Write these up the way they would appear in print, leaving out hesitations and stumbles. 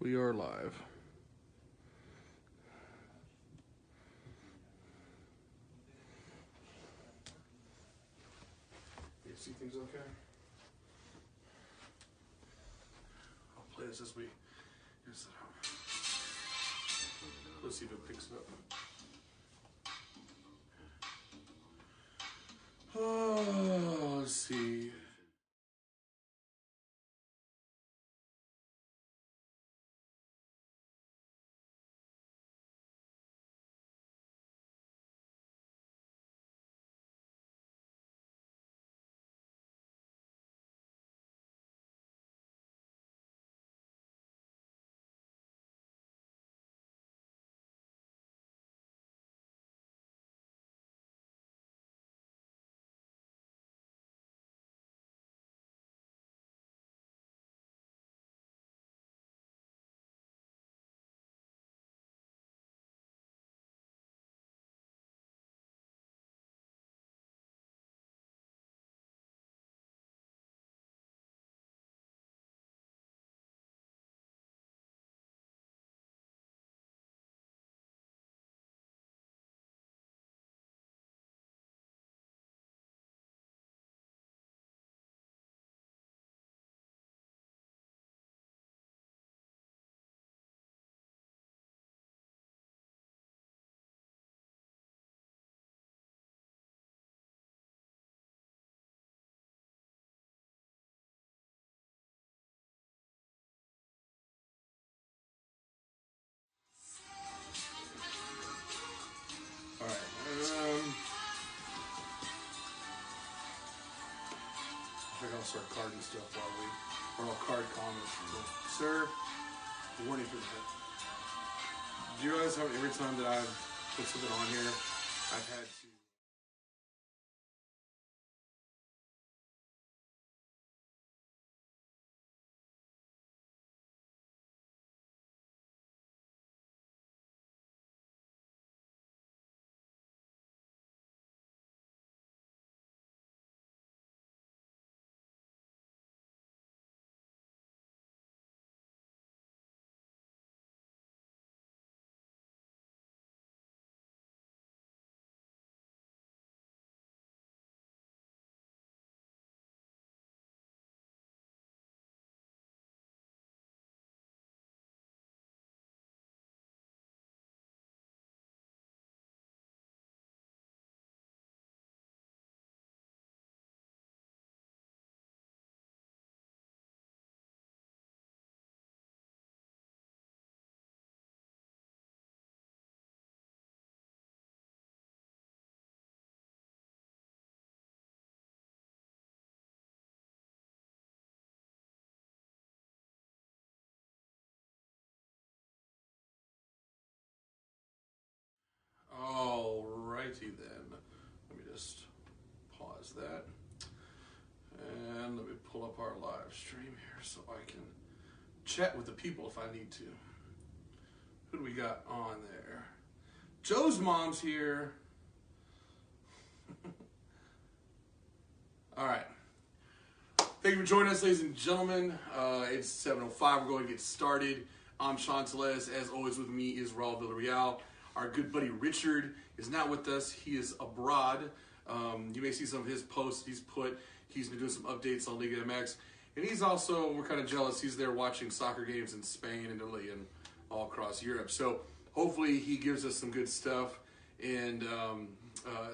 We are live. You see things okay? I'll play this as we get set up. Let's see if it picks it up. Let's see. All right. I think I'll start carding stuff or I'll card comments. So, sir, warning for that. Do you realize how every time that I've put something on here, I've had to. Alrighty then. Let me just pause that. And let me pull up our live stream here so I can chat with the people if I need to. Who do we got on there? Joe's mom's here. All right. Thank you for joining us, ladies and gentlemen. It's 7:05. We're going to get started. I'm Sean Teles. As always, with me is Raul Villarreal. Our good buddy Richard is not with us. He is abroad. You may see some of his posts he's put. He's been doing some updates on Liga MX. And he's also, we're kind of jealous, he's there watching soccer games in Spain and Italy and all across Europe. So hopefully he gives us some good stuff and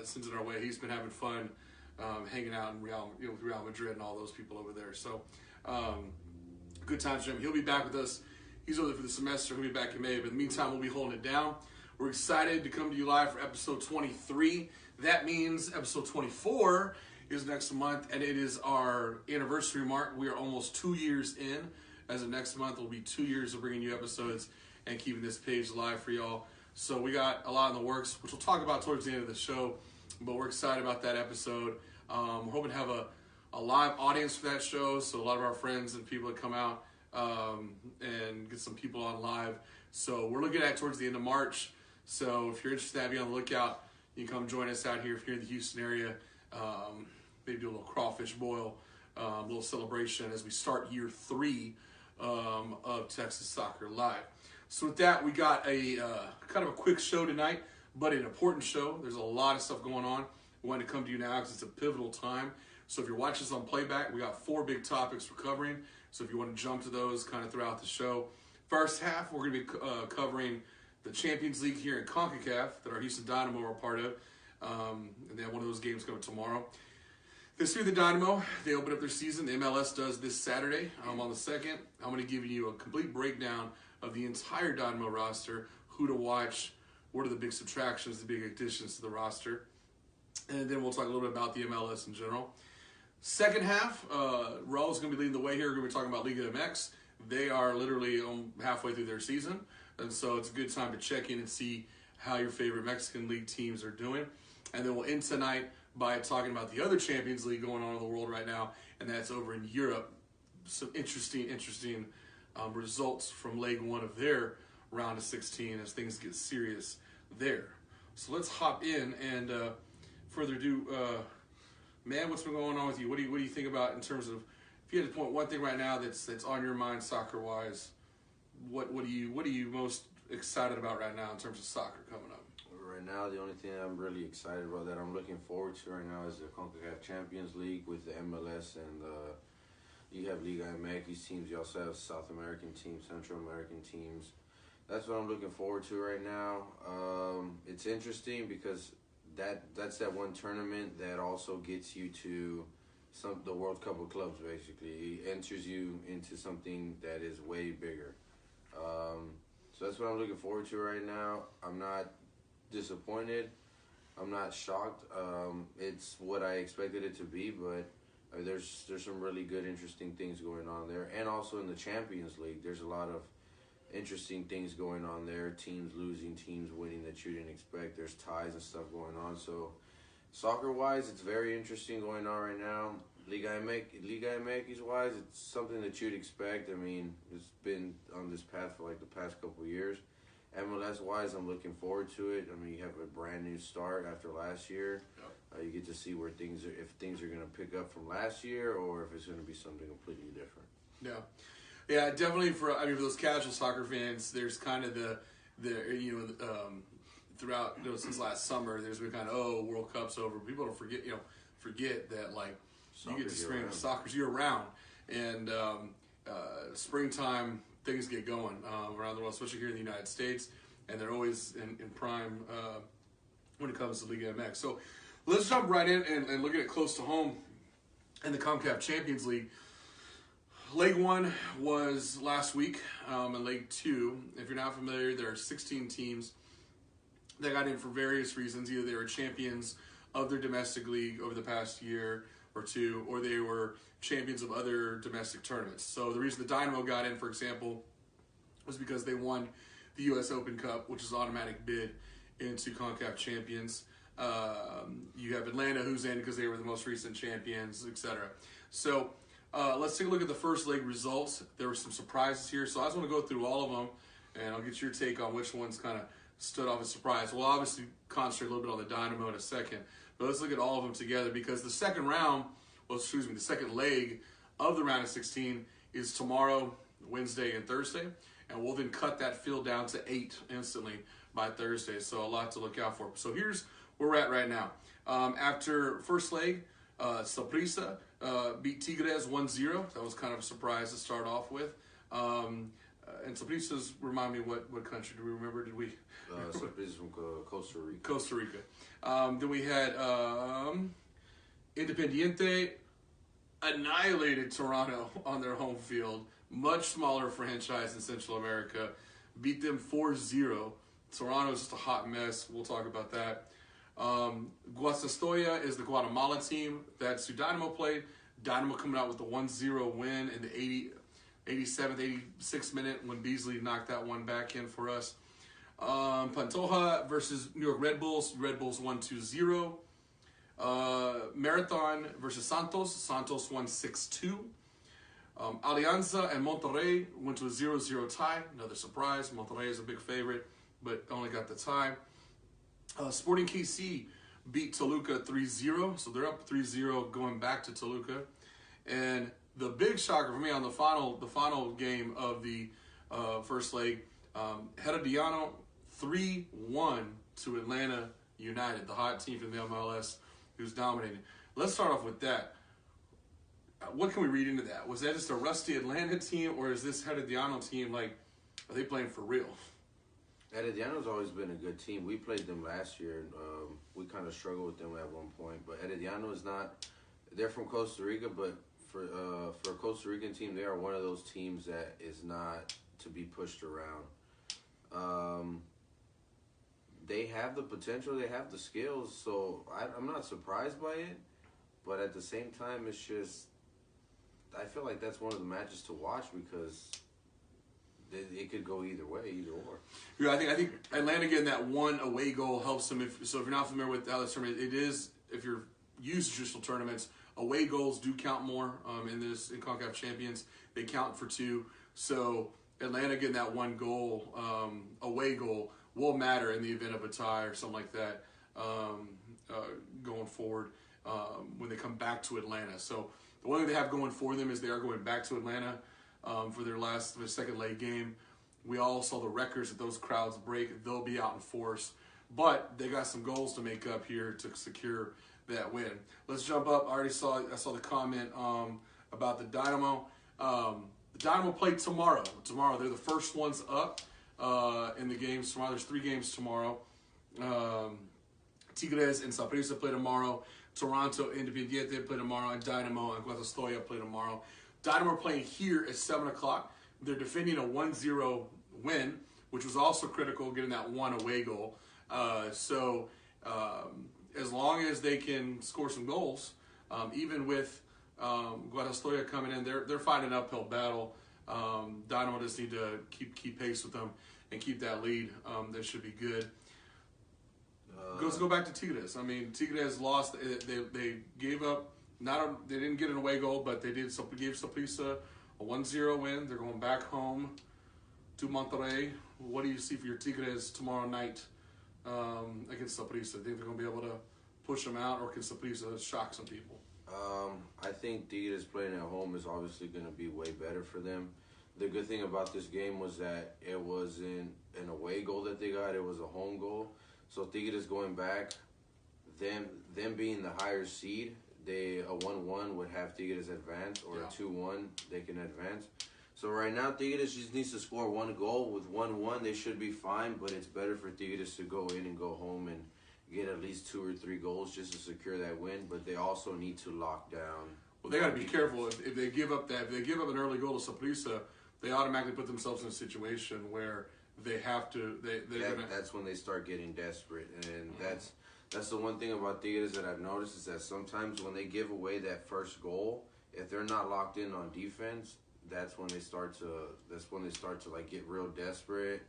sends it our way. He's been having fun hanging out in Real Madrid and all those people over there. So good times for him. He'll be back with us. He's over there for the semester. He'll be back in May. But in the meantime, we'll be holding it down. We're excited to come to you live for episode 23. That means episode 24 is next month, and it is our anniversary mark. We are almost 2 years in. As of next month, it'll be 2 years of bringing you episodes and keeping this page live for y'all. So we got a lot in the works, which we'll talk about towards the end of the show, but we're excited about that episode. We're hoping to have a live audience for that show, so a lot of our friends and people that come out and get some people on live. So we're looking at towards the end of March. So if you're interested in be on the lookout, you can come join us out here if you're in the Houston area. Maybe do a little crawfish boil, a little celebration as we start year 3 of Texas Soccer Live. So with that, we got a kind of a quick show tonight, but an important show. There's a lot of stuff going on. We want to come to you now because it's a pivotal time. So if you're watching this on playback, we got 4 big topics we're covering. So if you want to jump to those kind of throughout the show. First half, we're going to be covering the Champions League here in CONCACAF that our Houston Dynamo are part of. And they have one of those games coming tomorrow. This year, the Dynamo, they open up their season. The MLS does this Saturday on the 2nd. I'm going to give you a complete breakdown of the entire Dynamo roster, who to watch, what are the big subtractions, the big additions to the roster. And then we'll talk a little bit about the MLS in general. Second half, Raul's going to be leading the way here. We're going to be talking about Liga MX. They are literally halfway through their season. And so it's a good time to check in and see how your favorite Mexican league teams are doing. And then we'll end tonight by talking about the other Champions League going on in the world right now, and that's over in Europe. Some interesting results from leg 1 of their round of 16 as things get serious there. So let's hop in and further ado, man, what's been going on with you? What do you think about in terms of, if you had to point one thing right now that's on your mind soccer wise, what are you most excited about right now in terms of soccer coming up? Right now, the only thing I'm really excited about that I'm looking forward to right now is the CONCACAF Champions League with the MLS and you have Liga MX teams. You also have South American teams, Central American teams. That's what I'm looking forward to right now. It's interesting because that's that one tournament that also gets you to the World Cup of Clubs, basically. It enters you into something that is way bigger. So that's what I'm looking forward to right now. I'm not disappointed. I'm not shocked. It's what I expected it to be, but there's some really good, interesting things going on there. And also in the Champions League, there's a lot of interesting things going on there. Teams losing, teams winning that you didn't expect. There's ties and stuff going on. So soccer-wise, it's very interesting going on right now. Liga MX-wise, it's something that you'd expect. I mean, it's been on this path for like the past couple of years. MLS-wise, I'm looking forward to it. I mean, you have a brand new start after last year. Yep. You get to see where if things are going to pick up from last year or if it's going to be something completely different. Yeah, definitely for those casual soccer fans, there's kind of throughout since last summer, there's been kind of World Cup's over. People don't forget that like you get to experience soccer's year round, and springtime things get going around the world, especially here in the United States, and they're always in prime when it comes to Liga MX. So let's jump right in and look at it close to home in the CONCACAF Champions League. Leg 1 was last week, and Leg 2, if you're not familiar, there are 16 teams that got in for various reasons. Either they were champions of their domestic league over the past year or two, or they were champions of other domestic tournaments. So the reason the Dynamo got in, for example, was because they won the U.S. Open Cup, which is an automatic bid into CONCACAF Champions. You have Atlanta, who's in because they were the most recent champions, etc. So let's take a look at the first leg results. There were some surprises here, so I just want to go through all of them, and I'll get your take on which ones kind of stood off as surprise. We'll obviously concentrate a little bit on the Dynamo in a second, but let's look at all of them together because the second leg of the round of 16 is tomorrow, Wednesday, and Thursday, and we'll then cut that field down to 8 instantly by Thursday, so a lot to look out for. So here's where we're at right now. After first leg, Saprissa beat Tigres 1-0. That was kind of a surprise to start off with. And Saprissa's, remind me what country, do we remember? Did we? Saprissa's from Costa Rica. Costa Rica. Then we had Independiente annihilated Toronto on their home field. Much smaller franchise in Central America. Beat them 4-0. Toronto's just a hot mess. We'll talk about that. Guastatoya is the Guatemala team. That's who Dynamo played. Dynamo coming out with the 1-0 win in the 87th, 86th minute when Beasley knocked that one back in for us. Pantoja versus New York Red Bulls. Red Bulls 1-2-0. Marathon versus Santos. Santos won 6-2. Alianza and Monterrey went to a 0-0 tie. Another surprise. Monterrey is a big favorite, but only got the tie. Sporting KC beat Toluca 3-0, so they're up 3-0 going back to Toluca. And the big shocker for me on the final game of the first leg, Herediano 3-1 to Atlanta United, the hot team from the MLS, who's dominating. Let's start off with that. What can we read into that? Was that just a rusty Atlanta team, or is this Herediano team, like, are they playing for real? Herediano's always been a good team. We played them last year. We kind of struggled with them at one point. But Herediano is not – they're from Costa Rica, but for a Costa Rican team, they are one of those teams that is not to be pushed around. They have the potential. They have the skills. So I'm not surprised by it. But at the same time, it's just – I feel like that's one of the matches to watch because – it could go either way, either or. Yeah, I think Atlanta getting that one away goal helps them. If you're not familiar with how this tournament, it is, if you're used to traditional tournaments, away goals do count more in CONCACAF Champions. They count for 2. So Atlanta getting that one goal, away goal, will matter in the event of a tie or something like that going forward when they come back to Atlanta. So the one thing they have going for them is they are going back to Atlanta for their second leg game. We all saw the records that those crowds break. They'll be out in force. But they got some goals to make up here to secure that win. Let's jump up. I saw the comment about the Dynamo. The Dynamo play tomorrow. Tomorrow, they're the first ones up in the games tomorrow. There's 3 games tomorrow. Tigres and Saprissa play tomorrow. Toronto Independiente play tomorrow. And Dynamo and Guadastoya play tomorrow. Dynamo are playing here at 7 o'clock. They're defending a 1-0 win, which was also critical, getting that one away goal. So as long as they can score some goals, even with Guadastoya coming in, they're fighting an uphill battle. Dynamo just need to keep pace with them and keep that lead. That should be good. Let's go back to Tigres. I mean, Tigres lost. They gave up. They didn't get an away goal, but they gave Saprissa a 1-0 win. They're going back home to Monterrey. What do you see for your Tigres tomorrow night against Saprissa? Do you think they're going to be able to push them out, or can Saprissa shock some people? I think Tigres playing at home is obviously going to be way better for them. The good thing about this game was that it wasn't an away goal that they got. It was a home goal. So Tigres going back, them being the higher seed, a 1-1 would have Tigres advance, or a 2-1 they can advance. So right now Tigres just needs to score 1 goal. With 1-1 they should be fine, but it's better for Tigres to go in and go home and get at least 2 or 3 goals just to secure that win. But they also need to lock down. Well, they got to be careful. If they give up an early goal to Saprissa, they automatically put themselves in a situation where they have to. That's when they start getting desperate, and that's the one thing about Tigres that I've noticed is that sometimes when they give away that first goal, if they're not locked in on defense, that's when they start to like get real desperate.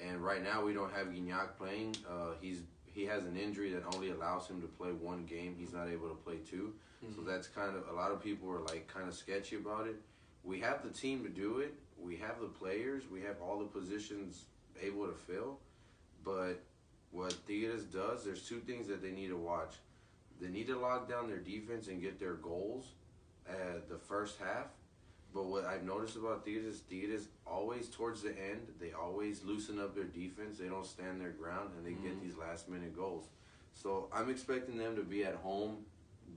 And right now we don't have Gignac playing. He has an injury that only allows him to play 1 game. He's not able to play 2. Mm-hmm. So that's kind of, a lot of people are like kind of sketchy about it. We have the team to do it. We have the players. We have all the positions able to fill. But what Tigres does, there's 2 things that they need to watch. They need to lock down their defense and get their goals at the first half. But what I've noticed about Tigres always towards the end, they always loosen up their defense. They don't stand their ground, and they get these last-minute goals. So I'm expecting them to be at home,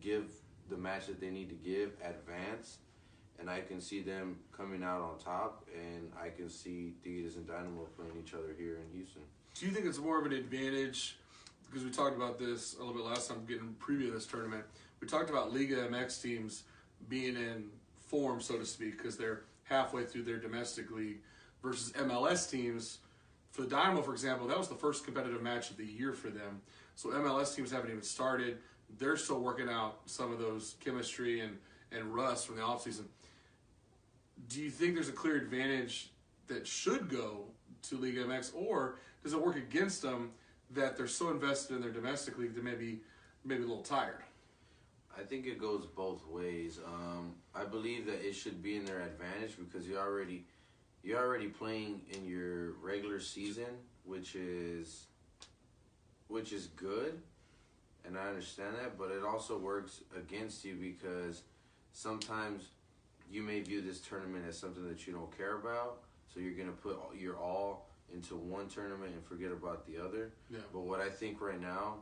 give the match that they need to give, advance, and I can see them coming out on top, and I can see Tigres and Dynamo playing each other here in Houston. Do you think it's more of an advantage, because we talked about this a little bit last time getting preview of this tournament, we talked about Liga MX teams being in form, so to speak, because they're halfway through their domestic league, versus MLS teams. For the Dynamo, for example, that was the first competitive match of the year for them. So MLS teams haven't even started. They're still working out some of those chemistry and rust from the offseason. Do you think there's a clear advantage that should go to Liga MX, or does it work against them that they're so invested in their domestic league they may be a little tired? I think it goes both ways. I believe that it should be in their advantage because you're already playing in your regular season, which is good, and I understand that. But it also works against you because sometimes you may view this tournament as something that you don't care about, so you're going to put your all into one tournament and forget about the other. Yeah. But what I think right now,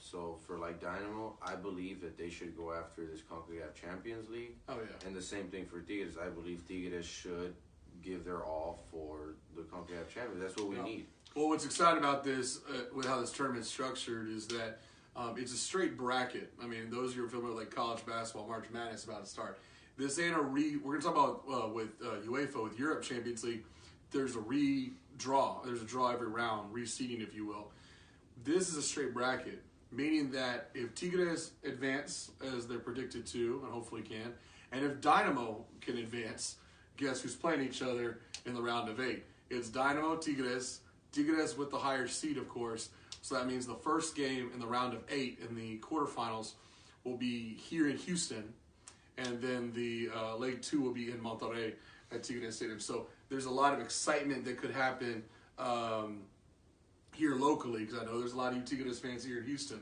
so for like Dynamo, I believe that they should go after this CONCACAF Champions League. Oh, yeah. And the same thing for Tigres. I believe Tigres should give their all for the CONCACAF Champions. That's what we need. Well, what's exciting about this, with how this tournament's structured, is that it's a straight bracket. I mean, those who are familiar with like college basketball, March Madness about to start. This ain't a we're going to talk about with UEFA, with Europe Champions League, there's a redraw. There's a draw every round, reseeding, if you will. This is a straight bracket, meaning that if Tigres advance, as they're predicted to, and hopefully can, and if Dynamo can advance, guess who's playing each other in the round of 8? It's Dynamo, Tigres with the higher seed, of course. So that means the first game in the round of 8 in the quarterfinals will be here in Houston, and then the leg 2 will be in Monterrey at Tigres Stadium. So there's a lot of excitement that could happen here locally, because I know there's a lot of you Tigres fans here in Houston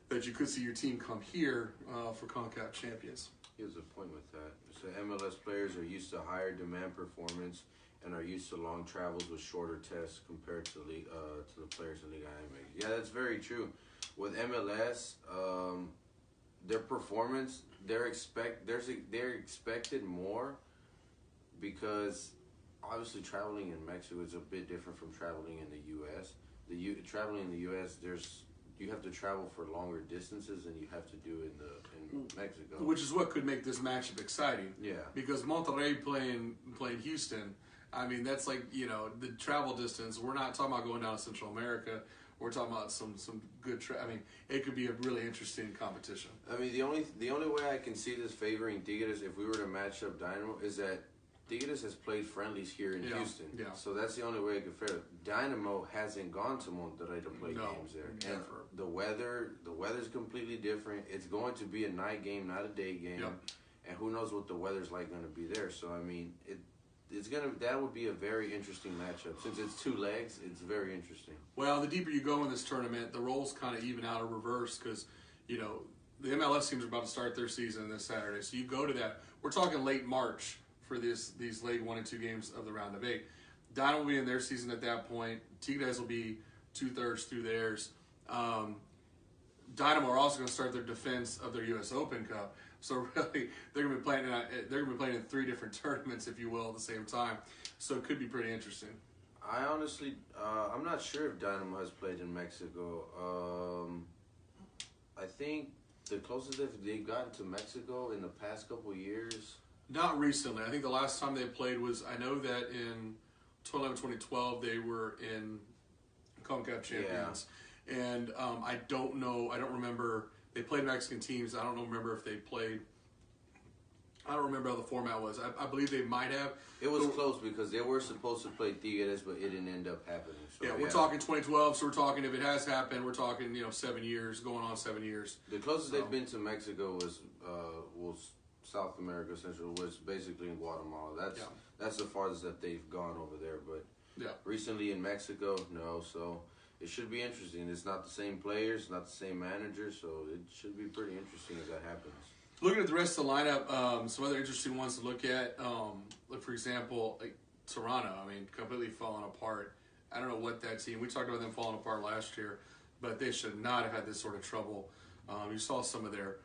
that you could see your team come here for CONCACAF champions. Here's a point with that. So MLS players are used to higher demand performance and are used to long travels with shorter tests compared to the players in Liga MX. Yeah, that's very true. With MLS, their performance, they're expected more, because obviously traveling in Mexico is a bit different from traveling in the U.S. Traveling in the U.S., you have to travel for longer distances than you have to do in Mexico. Which is what could make this matchup exciting. Yeah. Because Monterrey playing Houston, I mean, that's like, the travel distance. We're not talking about going down to Central America. We're talking about some good I mean, it could be a really interesting competition. I mean, the only way I can see this favoring Tigres, if we were to match up Dynamo, is that Tigres has played friendlies here in Houston. Yeah. So that's the only way I could fare. Dynamo hasn't gone to Monterrey to play games there. Never. And the weather's completely different. It's going to be a night game, not a day game. Yep. And who knows what the weather's like going to be there. So I mean, that would be a very interesting matchup. Since it's 2 legs, it's very interesting. Well, the deeper you go in this tournament, the roles kind of even out or reverse, because, the MLS teams are about to start their season this Saturday. So you go to that. We're talking late March for these leg 1 and 2 games of the round of 8. Dynamo will be in their season at that point. Tigres will be 2/3 through theirs. Dynamo are also going to start their defense of their U.S. Open Cup. So really, they're going to be playing in 3 different tournaments, if you will, at the same time. So it could be pretty interesting. I honestly, I'm not sure if Dynamo has played in Mexico. I think the closest they've gotten to Mexico in the past couple years. Not recently. I think the last time they played was, I know that in 2011, 2012, they were in CONCACAF champions. Yeah. And I don't remember. They played Mexican teams. I don't remember if they played. I don't remember how the format was. I believe they might have. It was close because they were supposed to play Tigres, but it didn't end up happening. So, we're talking 2012, so we're talking, if it has happened, we're talking 7 years, going on 7 years. The closest they've been to Mexico was South America Central, was basically in Guatemala. That's the farthest that they've gone over there. But recently in Mexico, no. So it should be interesting. It's not the same players, not the same manager, so it should be pretty interesting as that happens. Looking at the rest of the lineup, some other interesting ones to look at. Look, for example, like Toronto. I mean, completely falling apart. I don't know what that team. We talked about them falling apart last year, but they should not have had this sort of trouble. You saw some of their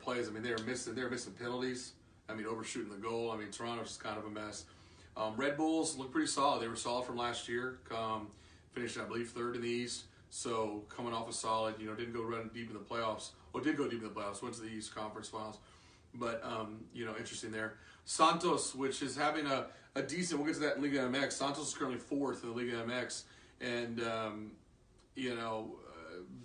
plays. I mean, they were missing penalties. I mean, overshooting the goal. I mean, Toronto's just kind of a mess. Red Bulls look pretty solid. They were solid from last year. Finished, I believe, 3rd in the East. So coming off a solid, didn't go run deep in the playoffs. Well, did go deep in the playoffs. Went to the East Conference Finals. But interesting there. Santos, which is having a decent. We'll get to that in Liga MX. Santos is currently 4th in the Liga MX, and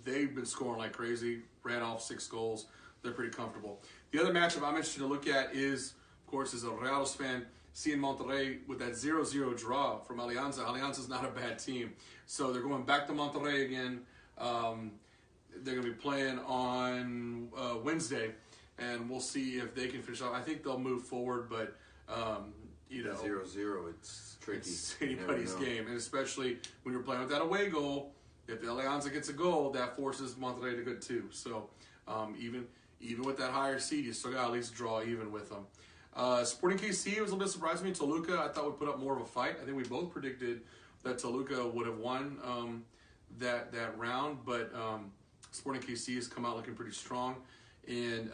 they've been scoring like crazy. Ran off 6 goals. They're pretty comfortable. The other matchup I'm interested to look at is, of course, as a Rayados fan, seeing Monterrey with that 0-0 draw from Alianza. Alianza's not a bad team. So they're going back to Monterrey again. They're going to be playing on Wednesday, and we'll see if they can finish off. I think they'll move forward, but, 0-0, it's tricky. It's anybody's game, and especially when you're playing with that away goal. If Alianza gets a goal, that forces Monterrey to go 2. So even with that higher seed, you still got to at least draw even with them. Sporting KC was a little bit surprising me. Toluca, I thought would put up more of a fight. I think we both predicted that Toluca would have won that round, but Sporting KC has come out looking pretty strong. And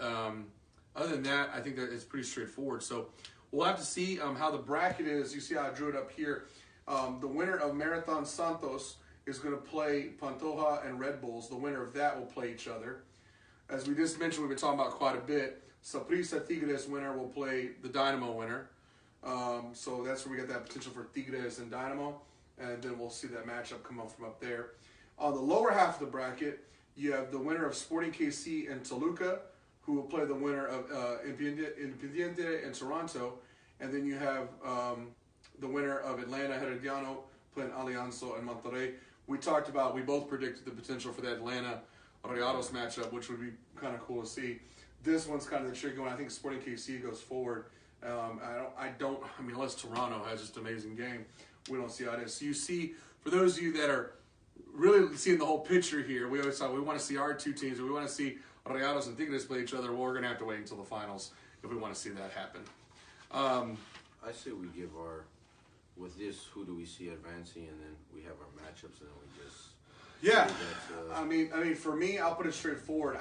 other than that, I think that it's pretty straightforward. So we'll have to see how the bracket is. You see how I drew it up here. The winner of Marathon Santos is going to play Pantoja and Red Bulls. The winner of that will play each other. As we just mentioned, we've been talking about quite a bit. Saprissa Tigres winner will play the Dynamo winner. So that's where we get that potential for Tigres and Dynamo. And then we'll see that matchup come up from up there. On the lower half of the bracket, you have the winner of Sporting KC and Toluca, who will play the winner of Independiente and Toronto. And then you have the winner of Atlanta Herediano playing Alianza and Monterrey. We both predicted the potential for the Atlanta Rayados matchup, which would be kind of cool to see. This one's kind of the tricky one. I think Sporting KC goes forward. Unless Toronto has just an amazing game, we don't see how it is. So you see, for those of you that are really seeing the whole picture here, we always thought we want to see our two teams, or we want to see Rayados and Tigres play each other. Well, we're going to have to wait until the finals if we want to see that happen. I say we give with this, who do we see advancing, and then we have our matchups, and then we just... Yeah, I mean, for me, I'll put it straightforward.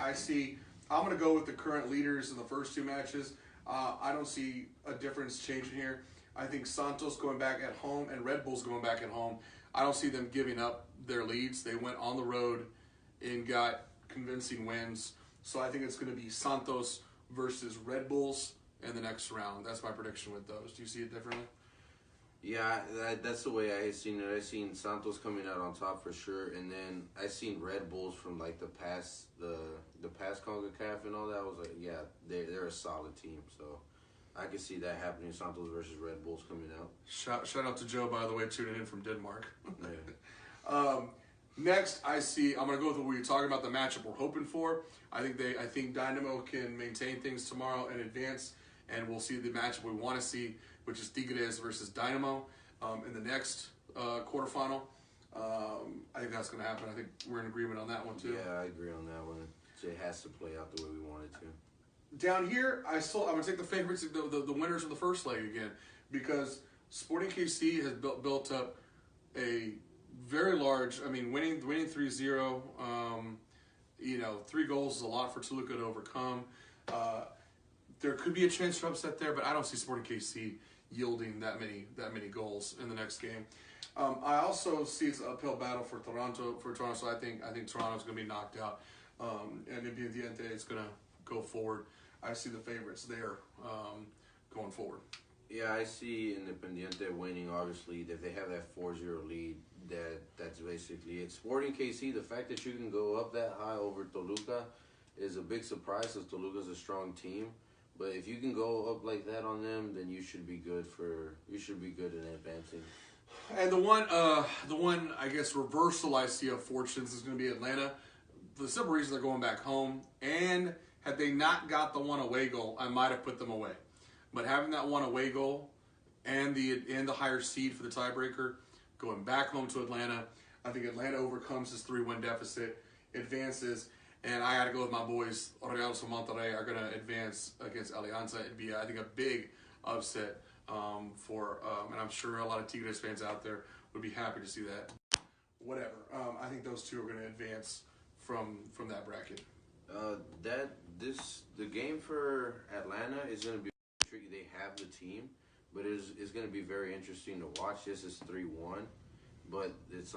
I'm going to go with the current leaders in the first two matches. I don't see a difference changing here. I think Santos going back at home and Red Bulls going back at home, I don't see them giving up their leads. They went on the road and got convincing wins. So I think it's going to be Santos versus Red Bulls in the next round. That's my prediction with those. Do you see it differently? Yeah, that's the way I had seen it. I seen Santos coming out on top for sure, and then I seen Red Bulls from like the past CONCACAF and all that. I was like, yeah, they're a solid team. So I can see that happening. Santos versus Red Bulls coming out. Shout out to Joe, by the way, tuning in from Denmark. Yeah. Next, I'm going to go with what we were talking about, the matchup we're hoping for. I think Dynamo can maintain things tomorrow and advance, and we'll see the matchup we want to see, which is Tigres versus Dynamo in the next quarterfinal. I think that's going to happen. I think we're in agreement on that one, too. Yeah, I agree on that one. It has to play out the way we want it to. Down here, I'm going to take the favorites, the winners of the first leg again, because Sporting KC has built up a very large, winning 3-0, 3 goals is a lot for Toluca to overcome. There could be a chance for upset there, but I don't see Sporting KC yielding that many goals in the next game. I also see it's an uphill battle for Toronto. So I think Toronto's going to be knocked out, and Independiente is going to go forward. I see the favorites there going forward. Yeah, I see Independiente winning. Obviously, if they have that 4-0 lead, that's basically it. Sporting KC, the fact that you can go up that high over Toluca is a big surprise, because Toluca's a strong team. But if you can go up like that on them, then you should be good in advancing. And the one I guess reversal I see of fortunes is going to be Atlanta. For the simple reason they're going back home, and had they not got the one away goal, I might have put them away. But having that one away goal and the higher seed for the tiebreaker, going back home to Atlanta, I think Atlanta overcomes this 3-1 deficit, advances. And I got to go with my boys. Rayados and Monterrey are going to advance against Alianza. It'd be, I think, a big upset and I'm sure a lot of Tigres fans out there would be happy to see that. Whatever. I think those two are going to advance from that bracket. The game for Atlanta is going to be tricky. They have the team, but it's going to be very interesting to watch. This is 3-1. But it's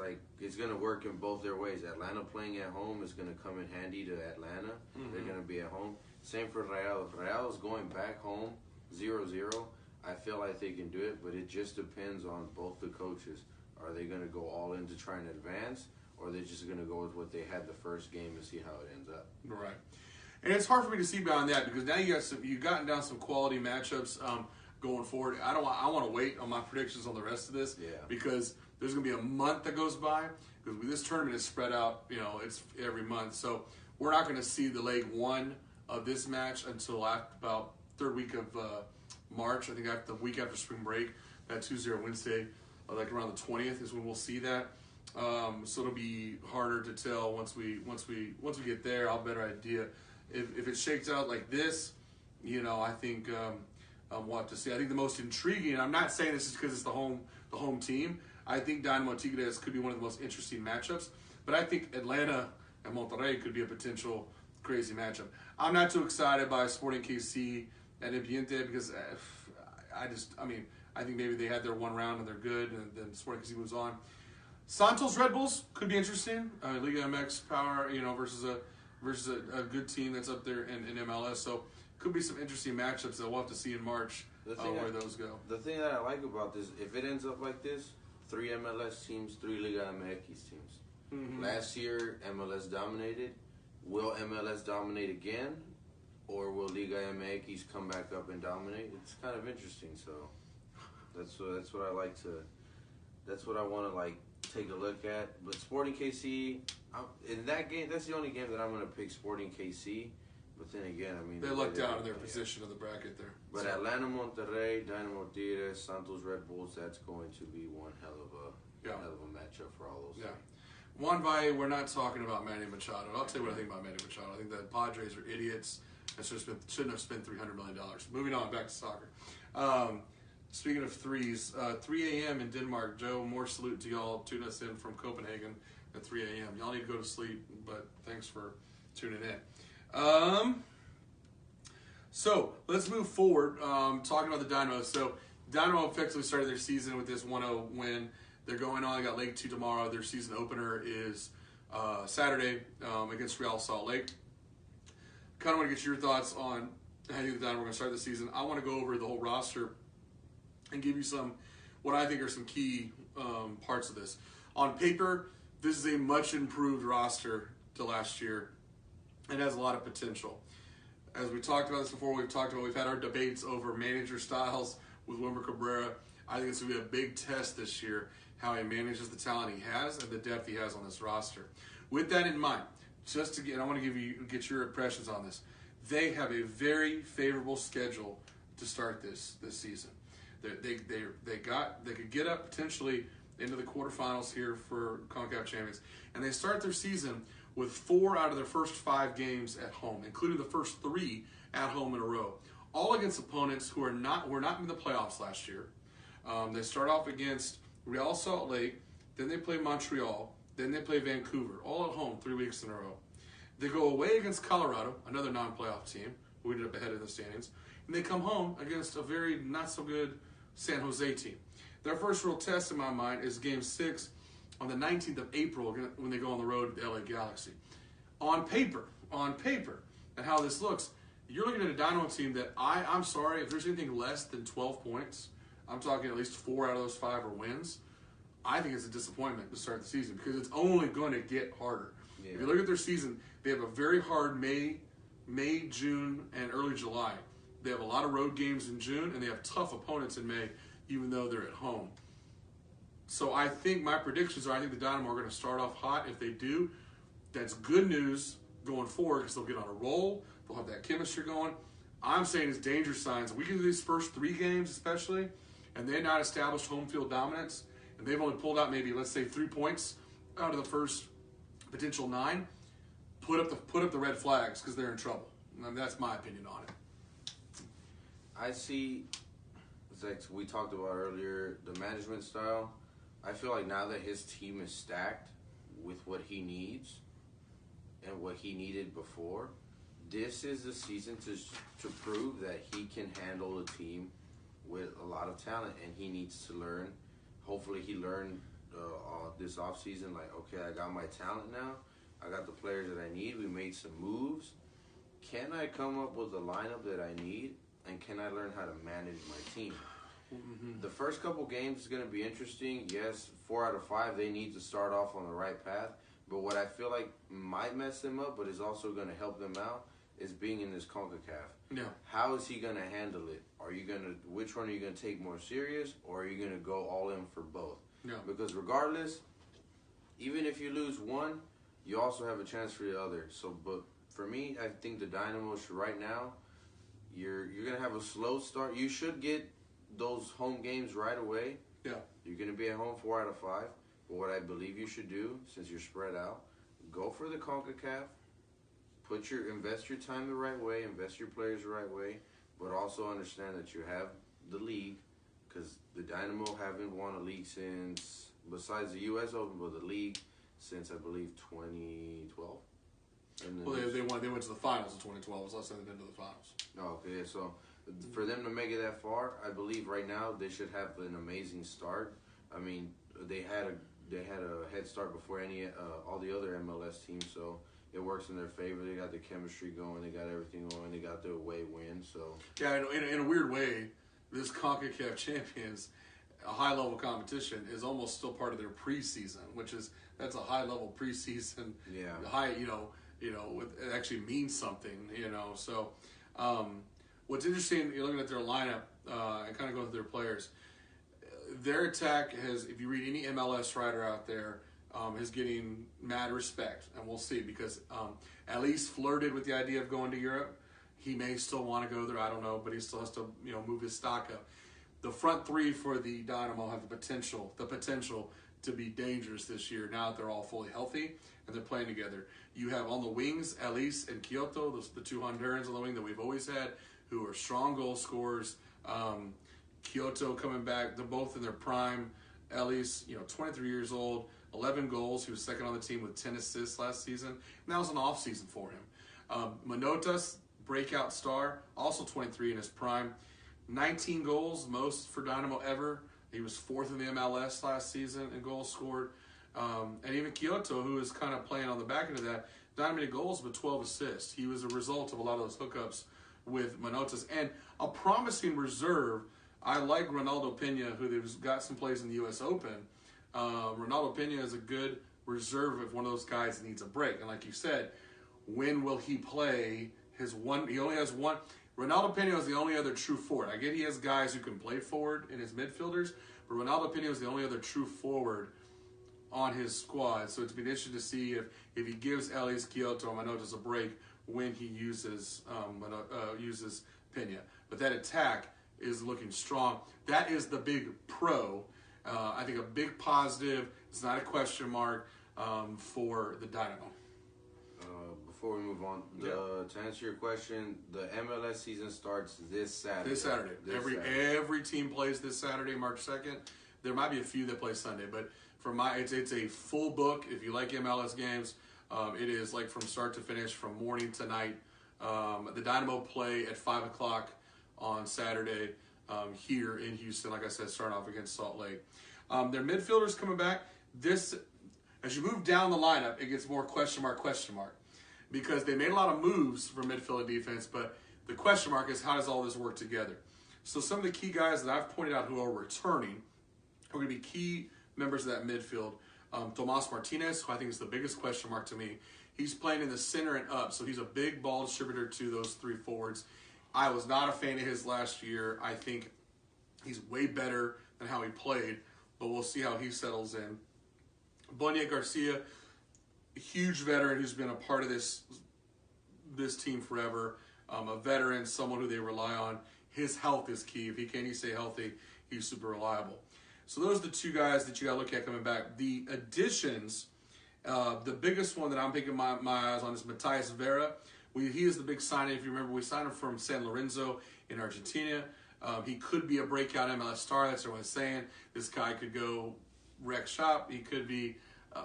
going to work in both their ways. Atlanta playing at home is going to come in handy to Atlanta. Mm-hmm. They're going to be at home. Same for Rayados. Rayados going back home 0-0. I feel like they can do it, but it just depends on both the coaches. Are they going to go all in to try and advance, or are they just going to go with what they had the first game and see how it ends up? Right. And it's hard for me to see beyond that, because now you've gotten down some quality matchups going forward. I want to wait on my predictions on the rest of this, because there's going to be a month that goes by, because this tournament is spread out, it's every month. So we're not going to see the leg one of this match until about third week of March. I think the week after spring break, that 2-0 Wednesday, like around the 20th is when we'll see that. So it'll be harder to tell once we get there. I'll have a better idea. If it shakes out like this, I think We'll have to see. I think the most intriguing, and I'm not saying this is because it's the home team. I think Dynamo Tigres could be one of the most interesting matchups. But I think Atlanta and Monterrey could be a potential crazy matchup. I'm not too excited by Sporting KC and Independiente because I think maybe they had their one round and they're good, and then Sporting KC moves on. Santos Red Bulls could be interesting. Liga MX power, versus a good team that's up there in MLS. So could be some interesting matchups that we'll have to see in March where those go. The thing that I like about this, if it ends up like this, 3 MLS teams, 3 Liga MX teams. Mm-hmm. Last year, MLS dominated. Will MLS dominate again? Or will Liga MX come back up and dominate? It's kind of interesting. So that's what I like to. That's what I want to take a look at. But Sporting KC, in that game, that's the only game that I'm going to pick Sporting KC. But then again, they lucked out in their position of the bracket there. But so. Atlanta Monterrey, Dynamo Tigres, Santos Red Bulls, that's going to be one hell of a matchup for all those. Yeah. Juan Valle, we're not talking about Manny Machado. I'll tell you what I think about Manny Machado. I think that Padres are idiots and shouldn't have spent $300 million. Moving on, back to soccer. Speaking of threes, 3 a.m. in Denmark. Joe, more salute to y'all. Tune us in from Copenhagen at 3 a.m. Y'all need to go to sleep, but thanks for tuning in. So let's move forward. Talking about the Dynamo. So Dynamo effectively started their season with this 1-0 win. They're going on. They got Lake 2 tomorrow. Their season opener is Saturday against Real Salt Lake. Kind of want to get your thoughts on how you think the Dynamo are going to start the season. I want to go over the whole roster and give you what I think are some key parts of this. On paper, this is a much improved roster to last year and has a lot of potential. As we talked about this before, we've had our debates over manager styles with Wilmer Cabrera. I think it's going to be a big test this year, how he manages the talent he has and the depth he has on this roster. With that in mind, I want to get your impressions on this. They have a very favorable schedule to start this season. They could get up potentially into the quarterfinals here for CONCACAF Champions, and they start their season with 4 out of their first 5 games at home, including the first 3 at home in a row, all against opponents who were not in the playoffs last year. They start off against Real Salt Lake, then they play Montreal, then they play Vancouver, all at home 3 weeks in a row. They go away against Colorado, another non-playoff team, who ended up ahead of the standings, and they come home against a very not-so-good San Jose team. Their first real test, in my mind, is Game 6 on the 19th of April when they go on the road to the LA Galaxy. On paper, and how this looks, you're looking at a Dynamo team that I'm sorry, if there's anything less than 12 points, I'm talking at least 4 out of those 5 are wins, I think it's a disappointment to start the season because it's only going to get harder. Yeah. If you look at their season, they have a very hard May, June, and early July. They have a lot of road games in June, and they have tough opponents in May, even though they're at home. So I think my predictions are I think the Dynamo are going to start off hot. If they do, that's good news going forward because they'll get on a roll. They'll have that chemistry going. I'm saying it's danger signs. We can do these first 3 games especially, and they're not established home field dominance, and they've only pulled out maybe, let's say, 3 points out of the first potential 9. Put up the red flags because they're in trouble. And that's my opinion on it. I see, like we talked about earlier, the management style. I feel like now that his team is stacked with what he needs and what he needed before, this is the season to prove that he can handle a team with a lot of talent, and he needs to learn. Hopefully he learned this offseason, like, okay, I got my talent now. I got the players that I need. We made some moves. Can I come up with the lineup that I need, and can I learn how to manage my team? Mm-hmm. The first couple games is going to be interesting. Yes, 4 out of 5, they need to start off on the right path. But what I feel like might mess them up, but is also going to help them out, is being in this CONCACAF. Yeah. How is he going to handle it? Which one are you going to take more serious, or are you going to go all in for both? Yeah. Because regardless, even if you lose one, you also have a chance for the other. So, but for me, I think the Dynamo should right now, you're going to have a slow start. You should get those home games right away. Yeah. You're going to be at home 4 out of 5. But what I believe you should do, since you're spread out, go for the CONCACAF. Invest your time the right way. Invest your players the right way. but also understand that you have the league, because the Dynamo haven't won a league since, besides the U.S. Open, but the league since, I believe, 2012. Well, they went to the finals in 2012. It was last time they've been to the finals. Oh, okay, so for them to make it that far, I believe right now they should have an amazing start. I mean, they had a head start before all the other MLS teams, so it works in their favor. They got the chemistry going, they got everything going, they got the away win. So yeah, in a weird way, this CONCACAF Champions, a high level competition, is almost still part of their preseason, that's a high level preseason. Yeah, high, it actually means something, So, what's interesting, you're looking at their lineup and kind of going through their players. Their attack has, if you read any MLS writer out there, is getting mad respect, and we'll see, because at least flirted with the idea of going to Europe. He may still want to go there, I don't know, but he still has to move his stock up. The front three for the Dynamo have the potential to be dangerous this year now that they're all fully healthy and they're playing together. You have on the wings Elise and Kyoto, those the two Hondurans on the wing that we've always had, who are strong goal scorers. Kyoto coming back, they're both in their prime. Elise, 23 years old, 11 goals. He was second on the team with 10 assists last season. And that was an off season for him. Manotas, breakout star, also 23 in his prime. 19 goals, most for Dynamo ever. He was fourth in the MLS last season in goals scored. And even Kyoto, who is kind of playing on the back end of that, not many goals, but 12 assists. He was a result of a lot of those hookups with Manotas. And a promising reserve, I like Ronaldo Pena, who's got some plays in the U.S. Open. Ronaldo Pena is a good reserve if one of those guys needs a break. And like you said, when will he play his one? He only has one. Ronaldo Pena is the only other true forward. I get he has guys who can play forward in his midfielders, but Ronaldo Pena is the only other true forward on his squad. So it's been interesting to see if he gives Elias, Kyoto, and Manotas a break when he uses Pena. But that attack is looking strong. That is the big pro. I think a big positive. It's not a question mark for the Dynamo. Before we move on, to answer your question, the MLS season starts this Saturday. Every team plays this Saturday, March 2nd. There might be a few that play Sunday, but it's a full book. If you like MLS games, it is like from start to finish, from morning to night. The Dynamo play at 5 o'clock on Saturday here in Houston. Like I said, starting off against Salt Lake. Their midfielders coming back. As you move down the lineup, it gets more question mark. Because they made a lot of moves for midfield and defense, but the question mark is, how does all this work together? So some of the key guys that I've pointed out who are returning are going to be key members of that midfield. Tomas Martinez, who I think is the biggest question mark to me. He's playing in the center and up, so he's a big ball distributor to those three forwards. I was not a fan of his last year. I think he's way better than how he played, but we'll see how he settles in. Bonia Garcia, huge veteran who's been a part of this team forever, a veteran, someone who they rely on. His health is key. If he can't stay healthy, he's super reliable. So those are the two guys that you got to look at coming back. The additions, the biggest one that I'm picking my eyes on is Matthias Vera. He is the big signing. If you remember, we signed him from San Lorenzo in Argentina. He could be a breakout MLS star. That's what everyone's saying. This guy could go wreck shop. He could be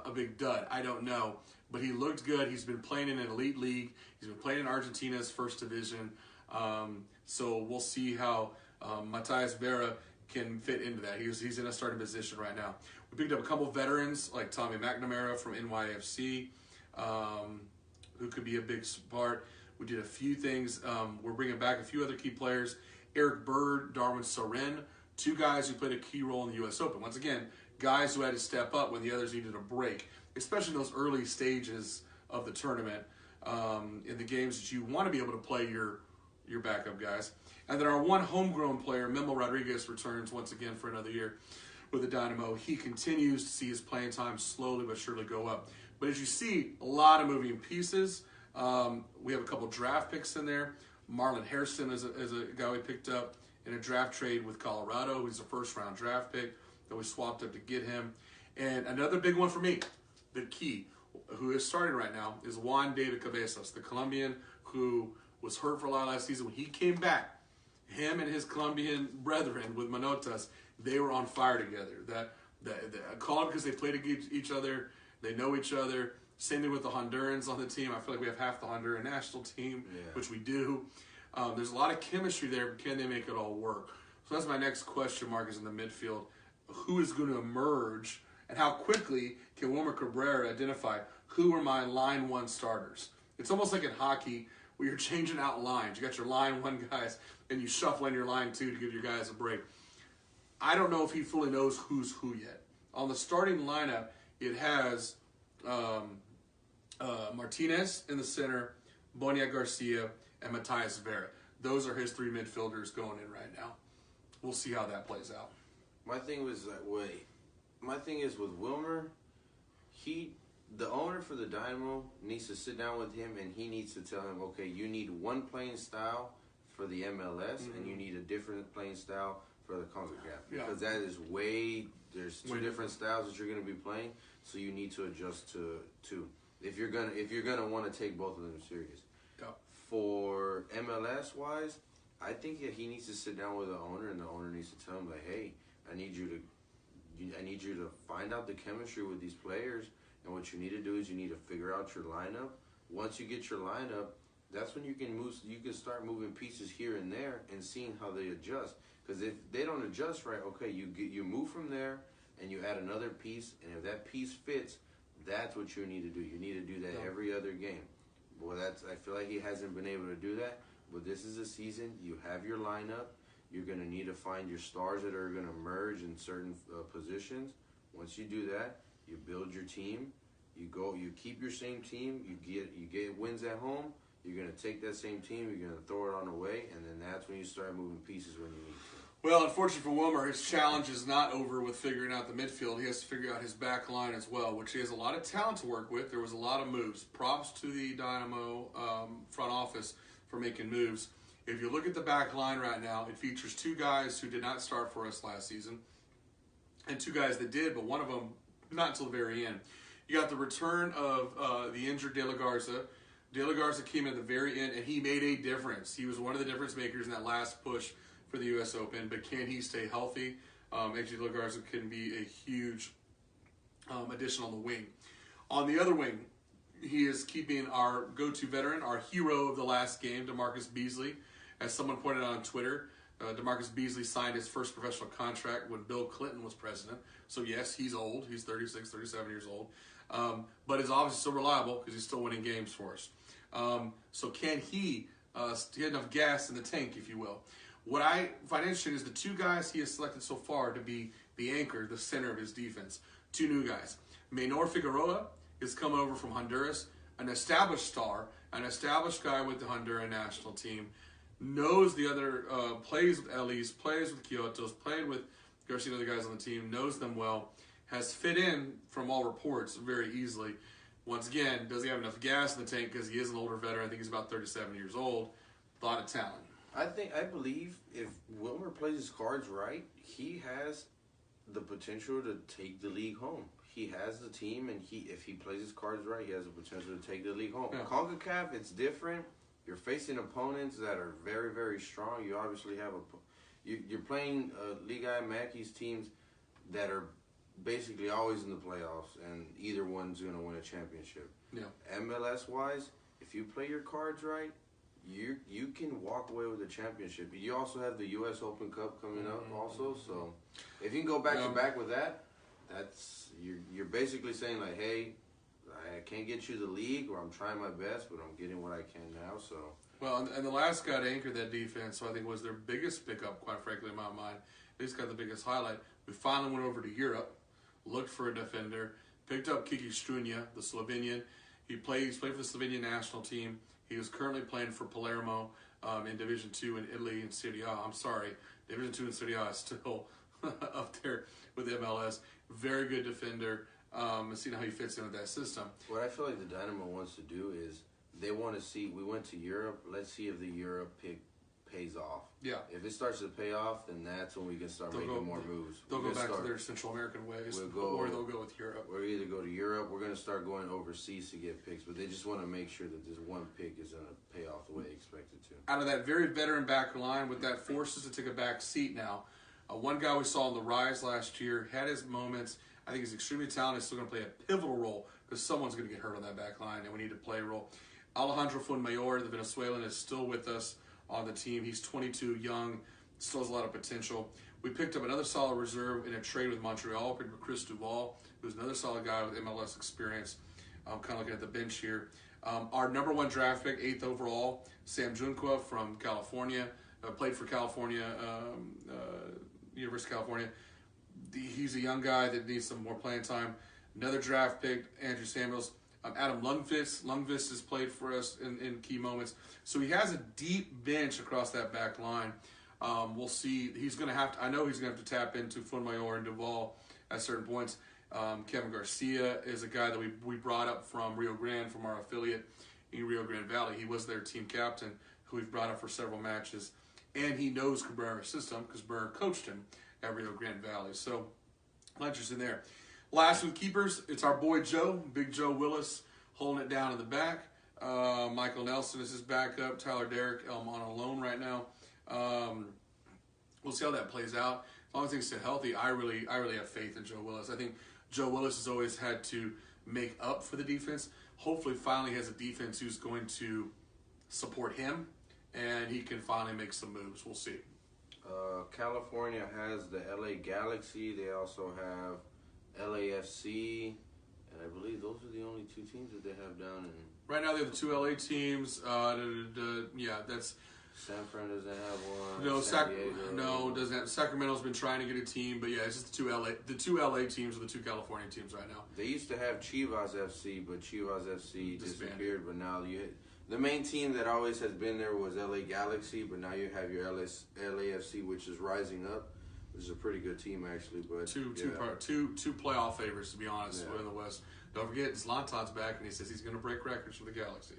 a big dud. I don't know. But he looked good. He's been playing in an elite league. He's been playing in Argentina's first division. So we'll see how Matthias Vera can fit into that. He's in a starting position right now. We picked up a couple veterans like Tommy McNamara from NYFC, who could be a big part. We did a few things. We're bringing back a few other key players. Eric Bird, Darwin Soren, two guys who played a key role in the U.S. Open. Once again, guys who had to step up when the others needed a break, especially in those early stages of the tournament, in the games that you want to be able to play your backup guys. And then our one homegrown player, Memo Rodriguez, returns once again for another year with the Dynamo. He continues to see his playing time slowly but surely go up. But as you see, a lot of moving pieces. We have a couple draft picks in there. Marlon Hairston is a guy we picked up in a draft trade with Colorado. He's a first-round draft pick that we swapped up to get him. And another big one for me, the key, who is starting right now, is Juan David Cabezas, the Colombian who was hurt for a lot last season. When he came back, him and his Colombian brethren with Manotas, they were on fire together. That I call it because they played against each other. They know each other. Same thing with the Hondurans on the team. I feel like we have half the Honduran national team, which we do. There's a lot of chemistry there, but can they make it all work? So that's my next question mark is in the midfield. Who is going to emerge, and how quickly can Wilmer Cabrera identify who are my line one starters? It's almost like in hockey where you're changing out lines. You got your line one guys, and you shuffle in your line two to give your guys a break. I don't know if he fully knows who's who yet. On the starting lineup, it has Martinez in the center, Bonia Garcia, and Matias Vera. Those are his three midfielders going in right now. We'll see how that plays out. My thing is with Wilmer, the owner for the Dynamo needs to sit down with him and he needs to tell him, okay, you need one playing style for the MLS and you need a different playing style for the CONCACAF. Because that is there's two different styles that you're going to be playing, so you need to adjust to two. If you're gonna want to take both of them serious. Yeah. For MLS wise, I think that he needs to sit down with the owner, and the owner needs to tell him, like, hey, I need you to find out the chemistry with these players, and what you need to do is you need to figure out your lineup. Once you get your lineup, that's when you can start moving pieces here and there and seeing how they adjust. Because if they don't adjust right, okay, you move from there and you add another piece, and if that piece fits, that's what you need to do. You need to do that every other game. Well, I feel like he hasn't been able to do that. But this is a season. You have your lineup. You're going to need to find your stars that are going to merge in certain positions. Once you do that, you build your team. You keep your same team. You get wins at home. You're going to take that same team. You're going to throw it on away, and then that's when you start moving pieces when you need to. Well, unfortunately for Wilmer, his challenge is not over with figuring out the midfield. He has to figure out his back line as well, which he has a lot of talent to work with. There was a lot of moves. Props to the Dynamo front office for making moves. If you look at the back line right now, it features two guys who did not start for us last season and two guys that did, but one of them not until the very end. You got the return of the injured De La Garza. De La Garza came in at the very end, and he made a difference. He was one of the difference makers in that last push for the U.S. Open, but can he stay healthy? AJ De La Garza can be a huge addition on the wing. On the other wing, he is keeping our go-to veteran, our hero of the last game, DeMarcus Beasley. As someone pointed out on Twitter, DeMarcus Beasley signed his first professional contract when Bill Clinton was president. So yes, he's old. He's 36, 37 years old. But is obviously still reliable because he's still winning games for us. So can he get enough gas in the tank, if you will? What I find interesting is the two guys he has selected so far to be the anchor, the center of his defense. Two new guys. Maynor Figueroa is coming over from Honduras, an established star, an established guy with the Honduran national team, knows the other, plays with Ellis, plays with Kyotos, played with Garcia, the other guys on the team, knows them well, has fit in, from all reports, very easily. Once again, does he have enough gas in the tank because he is an older veteran? I think he's about 37 years old. A lot of talent. I believe if Wilmer plays his cards right, he has the potential to take the league home. He has the team, and if he plays his cards right, he has the potential to take the league home. Yeah. CONCACAF, it's different. You're facing opponents that are very, very strong. You obviously have you're playing Liga MX teams that are basically always in the playoffs, and either one's going to win a championship. Yeah. MLS-wise, if you play your cards right, you can walk away with a championship. You also have the U.S. Open Cup coming up also. So if you can go back to back with that, you're basically saying, like, hey, I can't get you the league, or I'm trying my best, but I'm getting what I can now. So well, and the last guy to anchor that defense, so I think was their biggest pickup, quite frankly, in my mind. At least got the biggest highlight. We finally went over to Europe, looked for a defender, picked up Kiki Strunia, the Slovenian. He's played for the Slovenian national team. He was currently playing for Palermo in Division 2 in Italy in Serie A. I'm sorry, Division 2 in Serie A is still up there with MLS. Very good defender. And seeing how he fits in with that system. What I feel like the Dynamo wants to do is they want to see. We went to Europe. Let's see if the Europe pays off. Yeah. If it starts to pay off, then that's when we can start making more moves. They'll go back to their Central American ways, or they'll go with Europe. We'll either go to Europe. We're going to start going overseas to get picks, but they just want to make sure that this one pick is going to pay off the way they expect it to. Out of that very veteran back line, with that forces to take a back seat now. One guy we saw in the rise last year had his moments. I think he's extremely talented. He's still going to play a pivotal role because someone's going to get hurt on that back line, and we need to play a role. Alejandro Fuenmayor, the Venezuelan, is still with us on the team. He's 22, young, still has a lot of potential. We picked up another solid reserve in a trade with Montreal, picked up Chris Duval, who's another solid guy with MLS experience. I'm kind of looking at the bench here. Our number one draft pick, 8th overall, Sam Junqua from California, played for California, University of California. He's a young guy that needs some more playing time. Another draft pick, Andrew Samuels. Adam Lundqvist. Lundqvist has played for us in key moments. So he has a deep bench across that back line. We'll see. He's going to have to. I know he's going to have to tap into Fuenmayor and Duval at certain points. Kevin Garcia is a guy that we brought up from Rio Grande, from our affiliate in Rio Grande Valley. He was their team captain, who we've brought up for several matches. And he knows Cabrera's system because Cabrera coached him at Rio Grande Valley. So, not interesting there. Last with keepers, it's our boy Joe, Big Joe Willis, holding it down in the back. Michael Nelson is his backup. Tyler Derrick on a loan right now. We'll see how that plays out. As long as things stay healthy, I really have faith in Joe Willis. I think Joe Willis has always had to make up for the defense. Hopefully, finally has a defense who's going to support him, and he can finally make some moves. We'll see. California has the LA Galaxy. They also have LAFC, and I believe those are the only two teams that they have down in. Right now, they have the two LA teams. Yeah, that's. San Fran doesn't have one. No, doesn't have. Sacramento's been trying to get a team, but yeah, it's just the two LA teams or the two California teams right now. They used to have Chivas FC, but Chivas FC disappeared. But now the main team that always has been there was LA Galaxy, but now you have your LAFC, which is rising up. Which is a pretty good team actually, but two playoff favorites to be honest in the West. Don't forget, Zlatan's back, and he says he's going to break records for the Galaxy.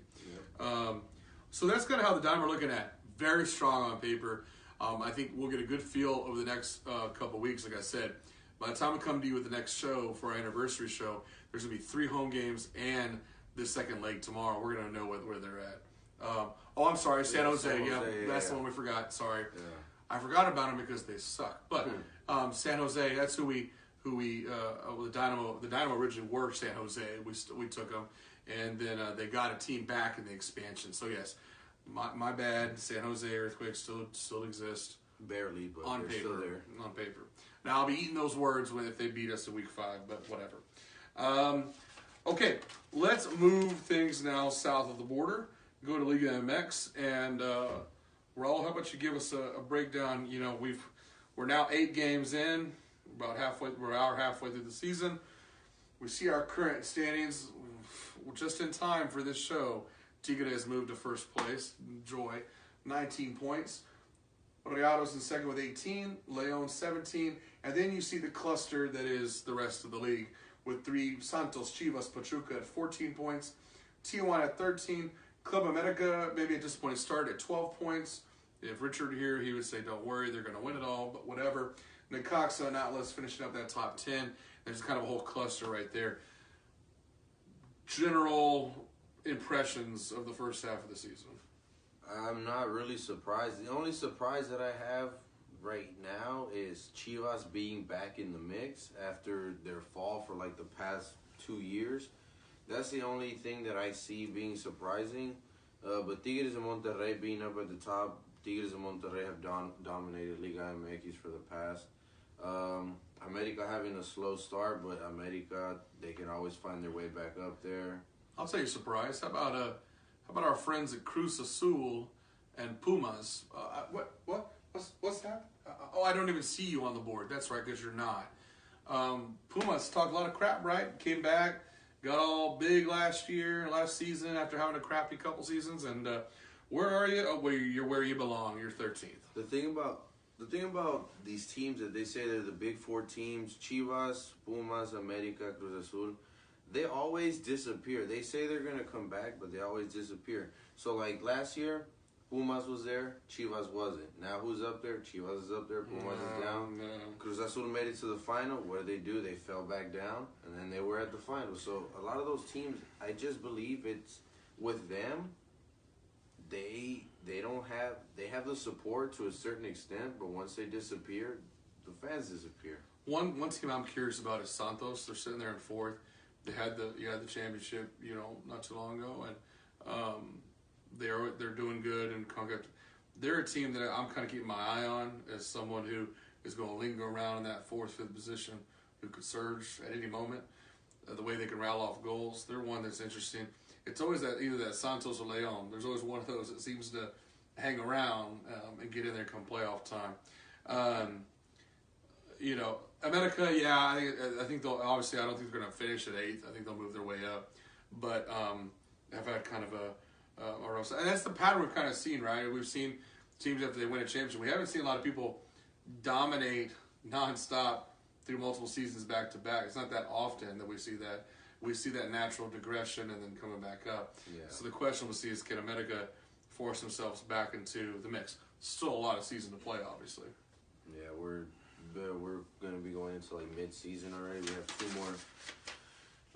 Yep. So that's kind of how the Dynamo are looking at. Very strong on paper. I think we'll get a good feel over the next couple weeks. Like I said, by the time we come to you with the next show for our anniversary show, there's going to be 3 home games and the second leg tomorrow. We're going to know where they're at. I'm sorry, San Jose. That's the one we forgot. Sorry. Yeah. I forgot about them because they suck. But San Jose, that's who the Dynamo originally were San Jose. We took them, and then they got a team back in the expansion. So yes, my bad. San Jose Earthquakes still exist. Barely, but on they're paper. Still there. On paper. Now I'll be eating those words if they beat us in week 5, but whatever. Okay, let's move things now south of the border. Go to Liga MX and. Raul, how about you give us a breakdown? You know, we're now 8 games in, about halfway. We're halfway through the season. We see our current standings just in time for this show. Tigre has moved to first place. Joy, 19 points. Rayados in second with 18. León 17, and then you see the cluster that is the rest of the league with 3 Santos, Chivas, Pachuca at 14 points. Tijuana at 13. Club America, maybe a disappointing start at 12 points. If Richard here, he would say, don't worry, they're going to win it all, but whatever. Necaxa and Atlas finishing up that top 10. There's kind of a whole cluster right there. General impressions of the first half of the season. I'm not really surprised. The only surprise that I have right now is Chivas being back in the mix after their fall for like the past 2 years. That's the only thing that I see being surprising. But Tigres and Monterrey being up at the top, Tigres and Monterrey have dominated Liga MX for the past. America having a slow start, but America, they can always find their way back up there. I'll tell you a surprise. How about our friends at Cruz Azul and Pumas? What's that? I don't even see you on the board. That's right, because you're not. Pumas talked a lot of crap, right? Came back. Got all big last season after having a crappy couple seasons, and where are you? Oh, you're where you belong. You're 13th. The thing about these teams that they say they're the big 4 teams: Chivas, Pumas, America, Cruz Azul. They always disappear. They say they're gonna come back, but they always disappear. So like last year, Pumas was there, Chivas wasn't. Now who's up there? Chivas is up there, Pumas is down. No. Cruz Azul made it to the final. What did they do? They fell back down, and then they were at the final. So a lot of those teams, I just believe it's with them. They have the support to a certain extent, but once they disappear, the fans disappear. One team I'm curious about is Santos. They're sitting there in fourth. They had the championship, not too long ago, and they're doing good. And they're a team that I'm kind of keeping my eye on as someone who is going to linger around in that fourth, fifth position, who could surge at any moment. The way they can rattle off goals, they're one that's interesting. It's always either that Santos or Leon. There's always one of those that seems to hang around and get in there come playoff time. America, I think they'll, obviously I don't think they're going to finish at 8th. I think they'll move their way up. But have had kind of a rough, and that's the pattern we've kind of seen, right? We've seen teams after they win a championship. We haven't seen a lot of people dominate nonstop through multiple seasons back to back. It's not that often that we see that. We see that natural digression and then coming back up. Yeah. So the question we'll see is, can America force themselves back into the mix? Still a lot of season to play, obviously. Yeah, we're going to be going into like mid-season already. We have 2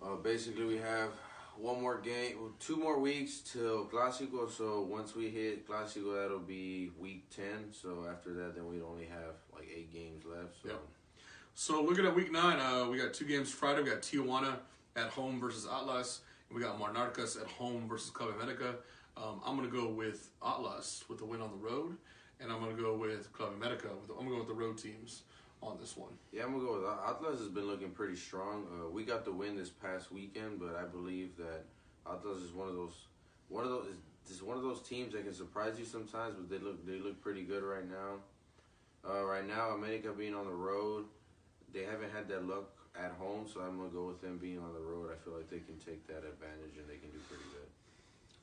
more. Basically, we have 1 more game, 2 more weeks till Clásico. So once we hit Clásico, that'll be week 10. So after that, then we'd only have like 8 games left. So. Yep. So looking at week 9, we got 2 games Friday. We got Tijuana at home versus Atlas. And we got Monarcas at home versus Club America. I'm going to go with Atlas with the win on the road. And I'm going to go with Club America. I'm going to go with the road teams on this one. Yeah, I'm going to go with Atlas. Has been looking pretty strong. We got the win this past weekend, but I believe that Atlas is one of those teams that can surprise you sometimes, but they look pretty good right now. Right now, America being on the road, they haven't had that luck at home, so I'm going to go with them being on the road. I feel like they can take that advantage and they can do pretty good.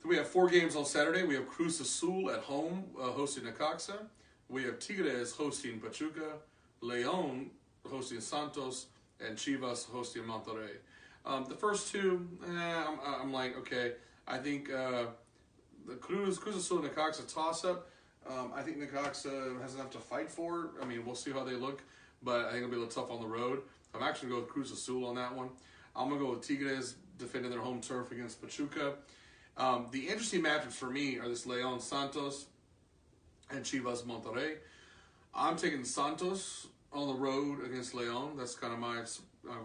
We have 4 games on Saturday. We have Cruz Azul at home hosting Necaxa. We have Tigres hosting Pachuca, León hosting Santos, and Chivas hosting Monterrey. The first 2, I'm like, okay. I think the Cruz Azul and Necaxa toss-up. I think Necaxa has enough to fight for. I mean, we'll see how they look, but I think it'll be a little tough on the road. I'm actually going to go with Cruz Azul on that one. I'm going to go with Tigres defending their home turf against Pachuca. The interesting matchups for me are this León Santos and Chivas Monterrey. I'm taking Santos on the road against León. That's kind of I'm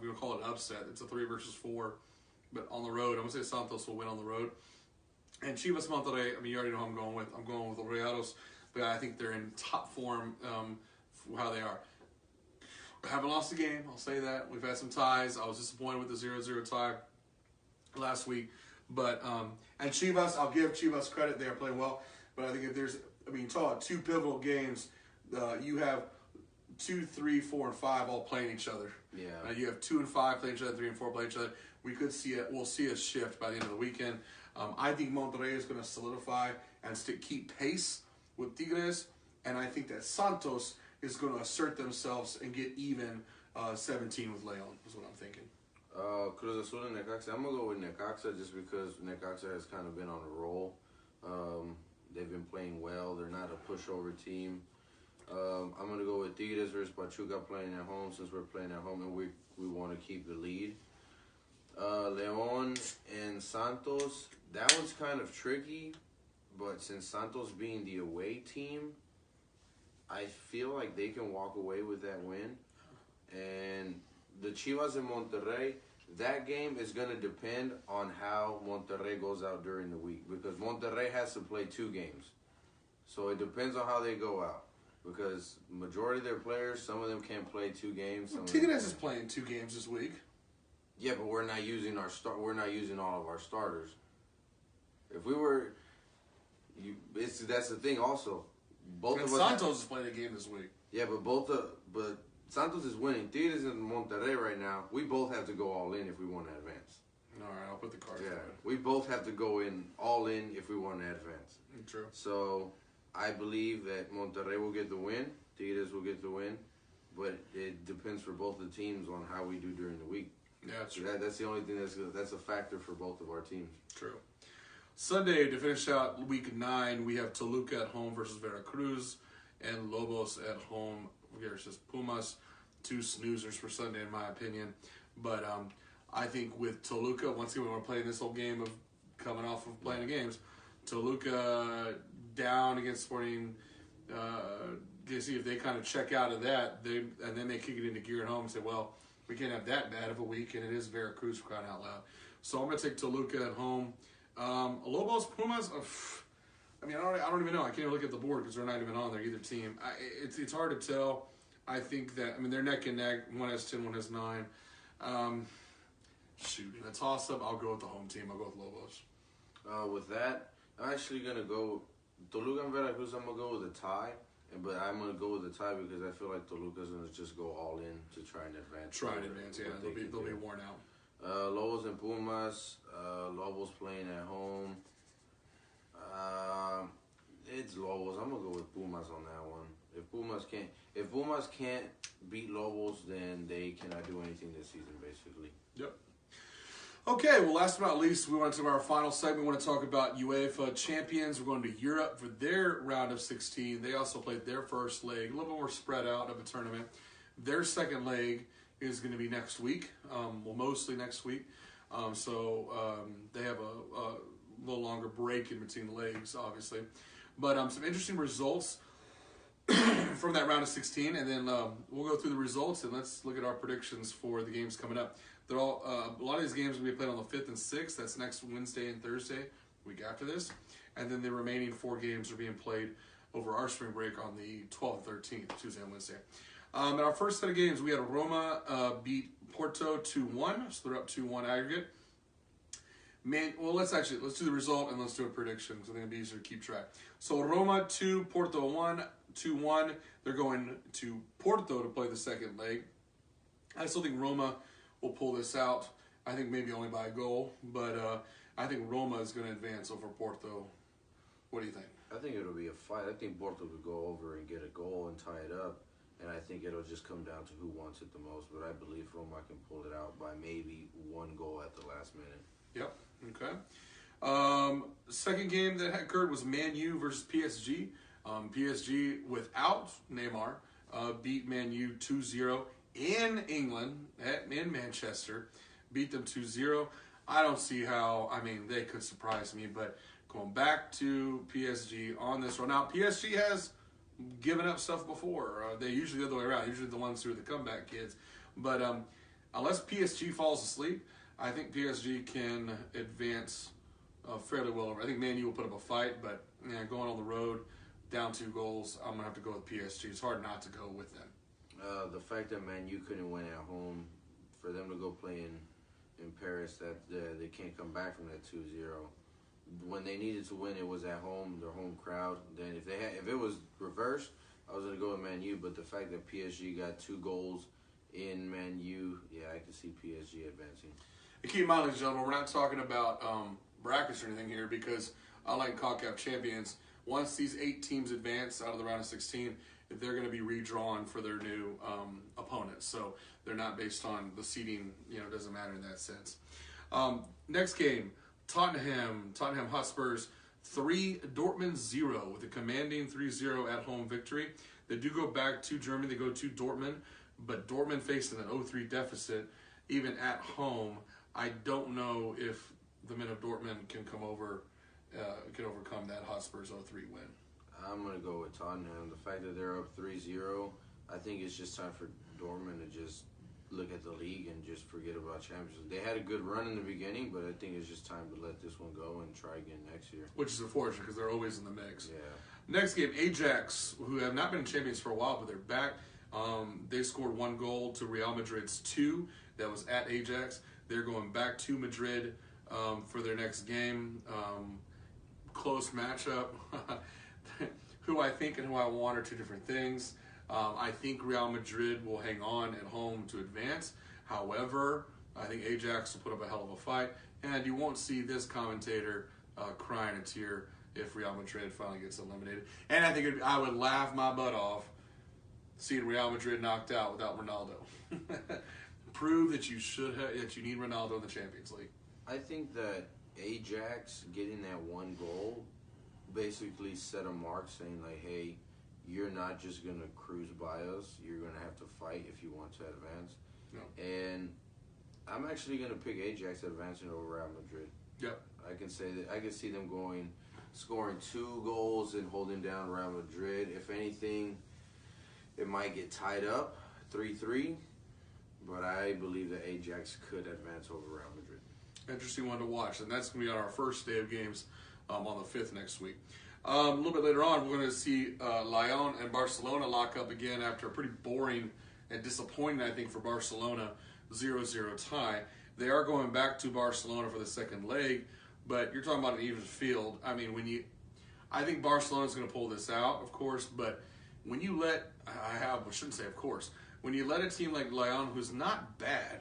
going to call it upset. It's a 3 versus 4, but on the road, I'm going to say Santos will win on the road. And Chivas Monterrey, I mean, you already know who I'm going with. I'm going with the Rayados, but I think they're in top form for how they are. Haven't lost a game, I'll say that. We've had some ties. I was disappointed with the 0-0 tie last week. But and Chivas, I'll give Chivas credit. They are playing well. But I think you talk about 2 pivotal games. You have 2, 3, 4, and 5 all playing each other. Yeah. You have 2 and 5 playing each other, 3 and 4 playing each other. We'll see a shift by the end of the weekend. I think Monterrey is going to solidify and keep pace with Tigres. And I think that Santos is going to assert themselves and get even 17 with León, is what I'm thinking. Cruz Azul and Necaxa. I'm going to go with Necaxa just because Necaxa has kind of been on a roll. They've been playing well. They're not a pushover team. I'm going to go with Tigres versus Pachuca playing at home since we're playing at home and we want to keep the lead. León and Santos, that one's kind of tricky, but since Santos being the away team, I feel like they can walk away with that win. And the Chivas and Monterrey, that game is going to depend on how Monterrey goes out during the week because Monterrey has to play 2 games. So it depends on how they go out because majority of their players, some of them can't play 2 games. Tigres is playing 2 games this week. Yeah, but we're not using we're not using all of our starters. If we were, that's the thing. Also, both of us. Santos is playing a game this week. Yeah, but Santos is winning. Tigres and Monterrey right now. We both have to go all in if we want to advance. All right, I'll put the cards. Yeah, we both have to go all in if we want to advance. True. So I believe that Monterrey will get the win. Tigres will get the win, but it depends for both the teams on how we do during the week. Yeah, that's so true. That's the only thing that's a factor for both of our teams. True. Sunday, to finish out week 9, we have Toluca at home versus Veracruz and Lobos at home versus Pumas. 2 snoozers for Sunday, in my opinion. But I think with Toluca, once again, we're playing this whole game of coming off of playing the games. Toluca down against Sporting, to see if they kind of check out of that, and then they kick it into gear at home and say, well, we can't have that bad of a week, and it is Veracruz crying out loud. So I'm going to take Toluca at home. Lobos, Pumas, I don't even know. I can't even look at the board because they're not even on there, either team. It's hard to tell. I think that, they're neck and neck. One has 10, one has 9. In a toss-up, I'll go with the home team. I'll go with Lobos. With that, I'm actually going to go Toluca and Veracruz. I'm going to go with a tie. But I'm going to go with the tie because I feel like Toluca's going to just go all in to try and advance. Yeah. They'll be worn out. Lobos and Pumas. Lobos playing at home. It's Lobos. I'm going to go with Pumas on that one. If Pumas can't beat Lobos, then they cannot do anything this season, basically. Yep. Okay, well, last but not least, we went to our final segment. We want to talk about UEFA champions. We're going to Europe for their round of 16. They also played their first leg, a little more spread out of a tournament. Their second leg is going to be next week, mostly next week. They have a little longer break in between the legs, obviously. But some interesting results from that round of 16, and then we'll go through the results, and let's look at our predictions for the games coming up. They're all a lot of these games will be played on the 5th and 6th. That's next Wednesday and Thursday, week after this. And then the remaining 4 games are being played over our spring break on the 12th and 13th, Tuesday and Wednesday. In our first set of games, we had Roma beat Porto 2-1, so they're up 2-1 aggregate. Let's do the result and let's do a prediction because I think it'll be easier to keep track. So Roma 2, Porto 1, 2-1. They're going to Porto to play the second leg. I still think Roma will pull this out. I think maybe only by a goal, but I think Roma is going to advance over Porto. What do you think? I think it'll be a fight. I think Porto could go over and get a goal and tie it up, and I think it'll just come down to who wants it the most, but I believe Roma can pull it out by maybe 1 goal at the last minute. Yep, okay. Second game that occurred was Man U versus PSG. PSG without Neymar beat Man U 2-0 in England, in Manchester, beat them 2-0. I don't see how, they could surprise me, but going back to PSG on this one. Now, PSG has given up stuff before. They usually the other way around, usually the ones who are the comeback kids. But unless PSG falls asleep, I think PSG can advance fairly well over. I think Man U will put up a fight, but going on the road, down 2 goals, I'm going to have to go with PSG. It's hard not to go with them. The fact that Man U couldn't win at home, for them to go play in Paris, that they can't come back from that 2-0. When they needed to win, it was at home, their home crowd. Then if it was reversed, I was going to go with Man U. But the fact that PSG got 2 goals in Man U, I can see PSG advancing. And keep in mind, ladies and gentlemen, we're not talking about brackets or anything here because unlike CONCACAF champions, once these 8 teams advance out of the round of 16, they're going to be redrawn for their new opponents. So they're not based on the seeding, it doesn't matter in that sense. Next game, Tottenham Hotspurs 3, Dortmund 0 with a commanding 3-0 at-home victory. They do go back to Germany. They go to Dortmund, but Dortmund facing an 0-3 deficit even at home. I don't know if the men of Dortmund can overcome that Hotspurs 0-3 win. I'm going to go with Tottenham. The fact that they're up 3-0, I think it's just time for Dortmund to just look at the league and just forget about Champions League. They had a good run in the beginning, but I think it's just time to let this one go and try again next year. Which is unfortunate because they're always in the mix. Yeah. Next game, Ajax, who have not been champions for a while, but they're back. They scored 1 goal to Real Madrid's 2. That was at Ajax. They're going back to Madrid for their next game. Close matchup. Who I think and who I want are 2 different things. I think Real Madrid will hang on at home to advance. However, I think Ajax will put up a hell of a fight. And you won't see this commentator crying a tear if Real Madrid finally gets eliminated. And I think I would laugh my butt off seeing Real Madrid knocked out without Ronaldo. Prove that you need Ronaldo in the Champions League. I think that Ajax getting that one goal basically set a mark saying, like, hey, you're not just going to cruise by us. You're going to have to fight if you want to advance. No. And I'm actually going to pick Ajax advancing over Real Madrid. Yep. I can say that I can see them scoring 2 goals and holding down Real Madrid. If anything, it might get tied up 3-3, but I believe that Ajax could advance over Real Madrid. Interesting one to watch, and that's going to be on our first day of games on the 5th next week. A little bit later on, we're going to see Lyon and Barcelona lock up again after a pretty boring and disappointing, I think, for Barcelona 0-0 tie. They are going back to Barcelona for the second leg, but you're talking about an even field. I mean, I think Barcelona's going to pull this out, of course, but when you when you let a team like Lyon, who's not bad,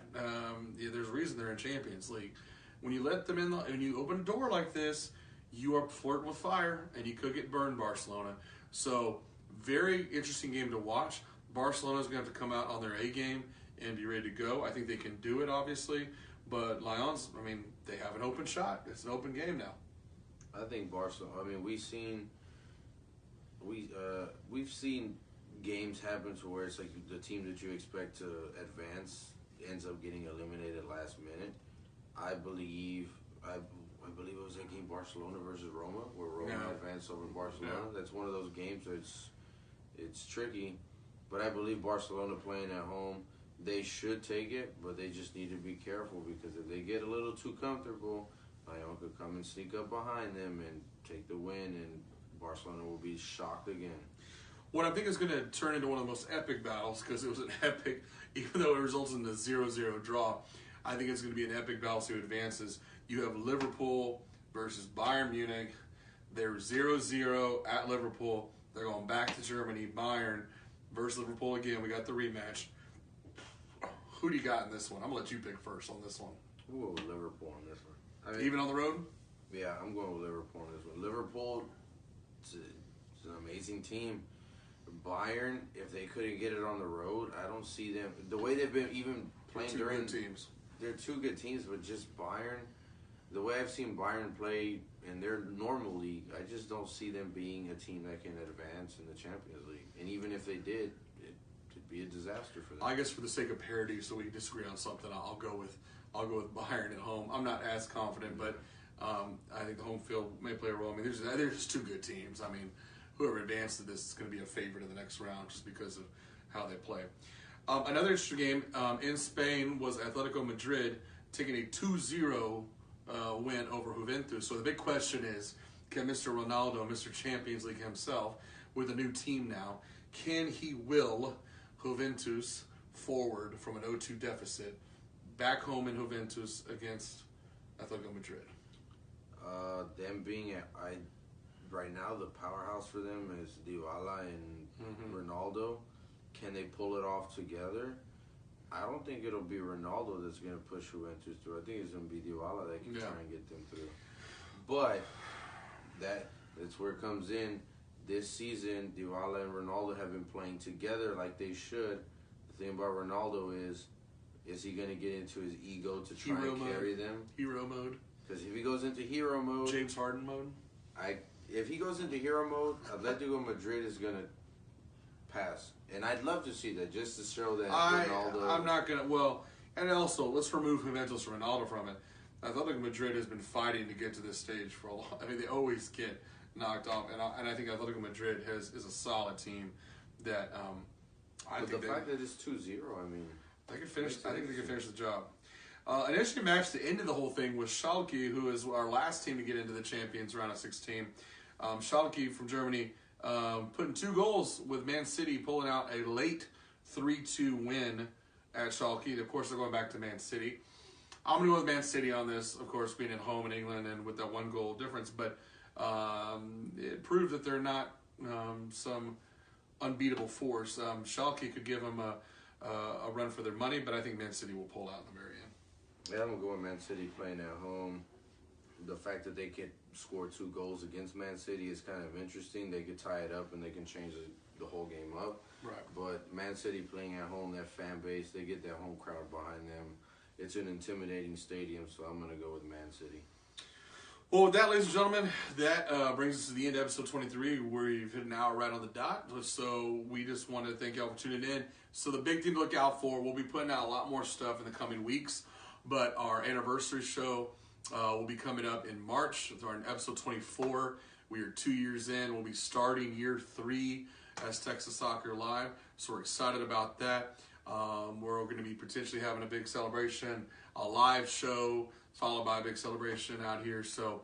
there's a reason they're in Champions League. When you let them in, and you open a door like this, you are flirting with fire, and you could get burned, Barcelona. So, very interesting game to watch. Barcelona's going to have to come out on their A game and be ready to go. I think they can do it, obviously. But Lyon's, they have an open shot. It's an open game now. I think Barcelona, we've seen games happen to where it's like the team that you expect to advance ends up getting eliminated last minute. I believe it was that game Barcelona versus Roma, where Roma advanced over Barcelona. Yeah. That's one of those games that's it's tricky, but I believe Barcelona playing at home, they should take it, but they just need to be careful because if they get a little too comfortable, Lyon could come and sneak up behind them and take the win, and Barcelona will be shocked again. What I think is going to turn into one of the most epic battles, because it was an epic, even though it results in the 0-0 draw, I think it's going to be an epic battle to advances. You have Liverpool versus Bayern Munich. They're 0-0 at Liverpool. They're going back to Germany. Bayern versus Liverpool again. We got the rematch. Who do you got in this one? I'm going to let you pick first on this one. I'm going with Liverpool on this one. Even on the road? Yeah, I'm going with Liverpool on this one. Liverpool, it's an amazing team. Bayern, if they couldn't get it on the road, I don't see them. The way they've been even playing during teams. They're 2 good teams, but just Bayern, the way I've seen Bayern play in their normal league, I just don't see them being a team that can advance in the Champions League. And even if they did, it'd be a disaster for them. I guess for the sake of parity, so we can disagree on something, I'll go with Bayern at home. I'm not as confident, but I think the home field may play a role. There's just 2 good teams. Whoever advanced to this is going to be a favorite in the next round just because of how they play. Another interesting game in Spain was Atletico Madrid taking a 2-0 win over Juventus. So the big question is, can Mr. Ronaldo, Mr. Champions League himself, with a new team now, can he will Juventus forward from an 0-2 deficit back home in Juventus against Atletico Madrid? Them being right now, the powerhouse for them is Dybala and Ronaldo. Can they pull it off together? I don't think it'll be Ronaldo that's going to push Juventus through. I think it's going to be Dybala that can try and get them through. But that's where it comes in. This season, Dybala and Ronaldo have been playing together like they should. The thing about Ronaldo is he going to get into his ego to try and carry them? Hero mode. Because if he goes into hero mode... James Harden mode? If he goes into hero mode, Atletico Madrid is going to pass. And I'd love to see that, just to show that Ronaldo... I'm not going to... Well, and also, let's remove Juventus Ronaldo from it. Atletico Madrid has been fighting to get to this stage for a long... they always get knocked off. And I think Atletico Madrid is a solid team that... But the fact that it's 2-0, they can finish. I think they can finish the job. An interesting match to end the whole thing was Schalke, who is our last team to get into the Champions round of 16. Schalke from Germany putting 2 goals with Man City pulling out a late 3-2 win at Schalke. Of course, they're going back to Man City. I'm going to go with Man City on this, of course, being at home in England and with that 1 goal difference. But it proved that they're not some unbeatable force. Schalke could give them a run for their money, but I think Man City will pull out in the very end. Yeah, I'm going to go with Man City playing at home. The fact that they can score 2 goals against Man City is kind of interesting. They could tie it up and they can change the whole game up. Right. But Man City playing at home, that fan base, they get that home crowd behind them. It's an intimidating stadium, so I'm going to go with Man City. Well, with that, ladies and gentlemen, that brings us to the end of episode 23, where we've hit an hour right on the dot. So we just want to thank y'all for tuning in. So the big thing to look out for, we'll be putting out a lot more stuff in the coming weeks, but our anniversary show will be coming up in March. It's our episode 24. We are 2 years in. We'll be starting year 3 as Texas Soccer Live. So we're excited about that. We're going to be potentially having a big celebration, a live show, followed by a big celebration out here. So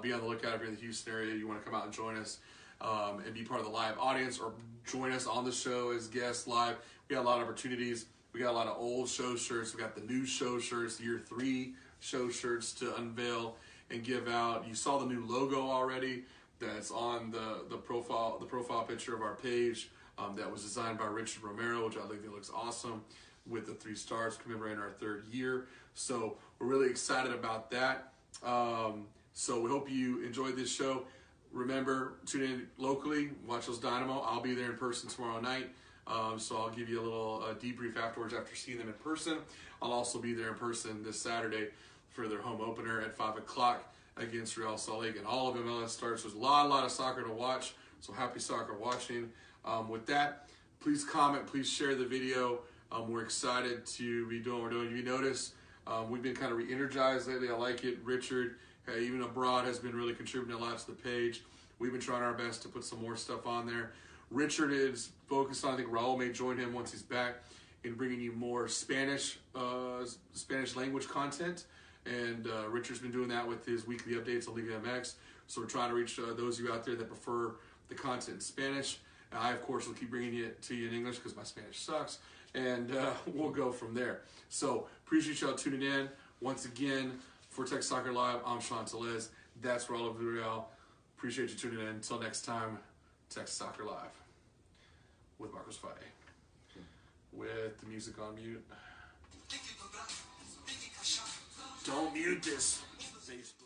be on the lookout if you're in the Houston area. You want to come out and join us and be part of the live audience, or join us on the show as guests live. We got a lot of opportunities. We got a lot of old show shirts. We got the new show shirts, year 3 show shirts to unveil and give out. You saw the new logo already that's on the profile picture of our page. That was designed by Richard Romero, which I think looks awesome, with the 3 stars commemorating our 3rd year. So we're really excited about that. So we hope you enjoyed this show. Remember, tune in locally, watch those Dynamo. I'll be there in person tomorrow night. So I'll give you a little debrief afterwards after seeing them in person. I'll also be there in person this Saturday for their home opener at 5 o'clock against Real Salt Lake. And all of MLS starts. There's a lot of soccer to watch. So happy soccer watching. With that, please comment, please share the video. We're excited to be doing what we're doing. You notice we've been kind of re-energized lately. I like it. Richard, even abroad, has been really contributing a lot to the page. We've been trying our best to put some more stuff on there. Richard is focused on, I think Raul may join him once he's back, in bringing you more Spanish language content. And Richard's been doing that with his weekly updates on Liga MX. So we're trying to reach those of you out there that prefer the content in Spanish. I, of course, will keep bringing it to you in English because my Spanish sucks. And we'll go from there. So appreciate y'all tuning in. Once again, for Texas Soccer Live, I'm Sean Tellez. That's Raul Villarreal. Appreciate you tuning in. Until next time, Texas Soccer Live with Marcos Faye. With the music on mute. Don't mute this, Facebook.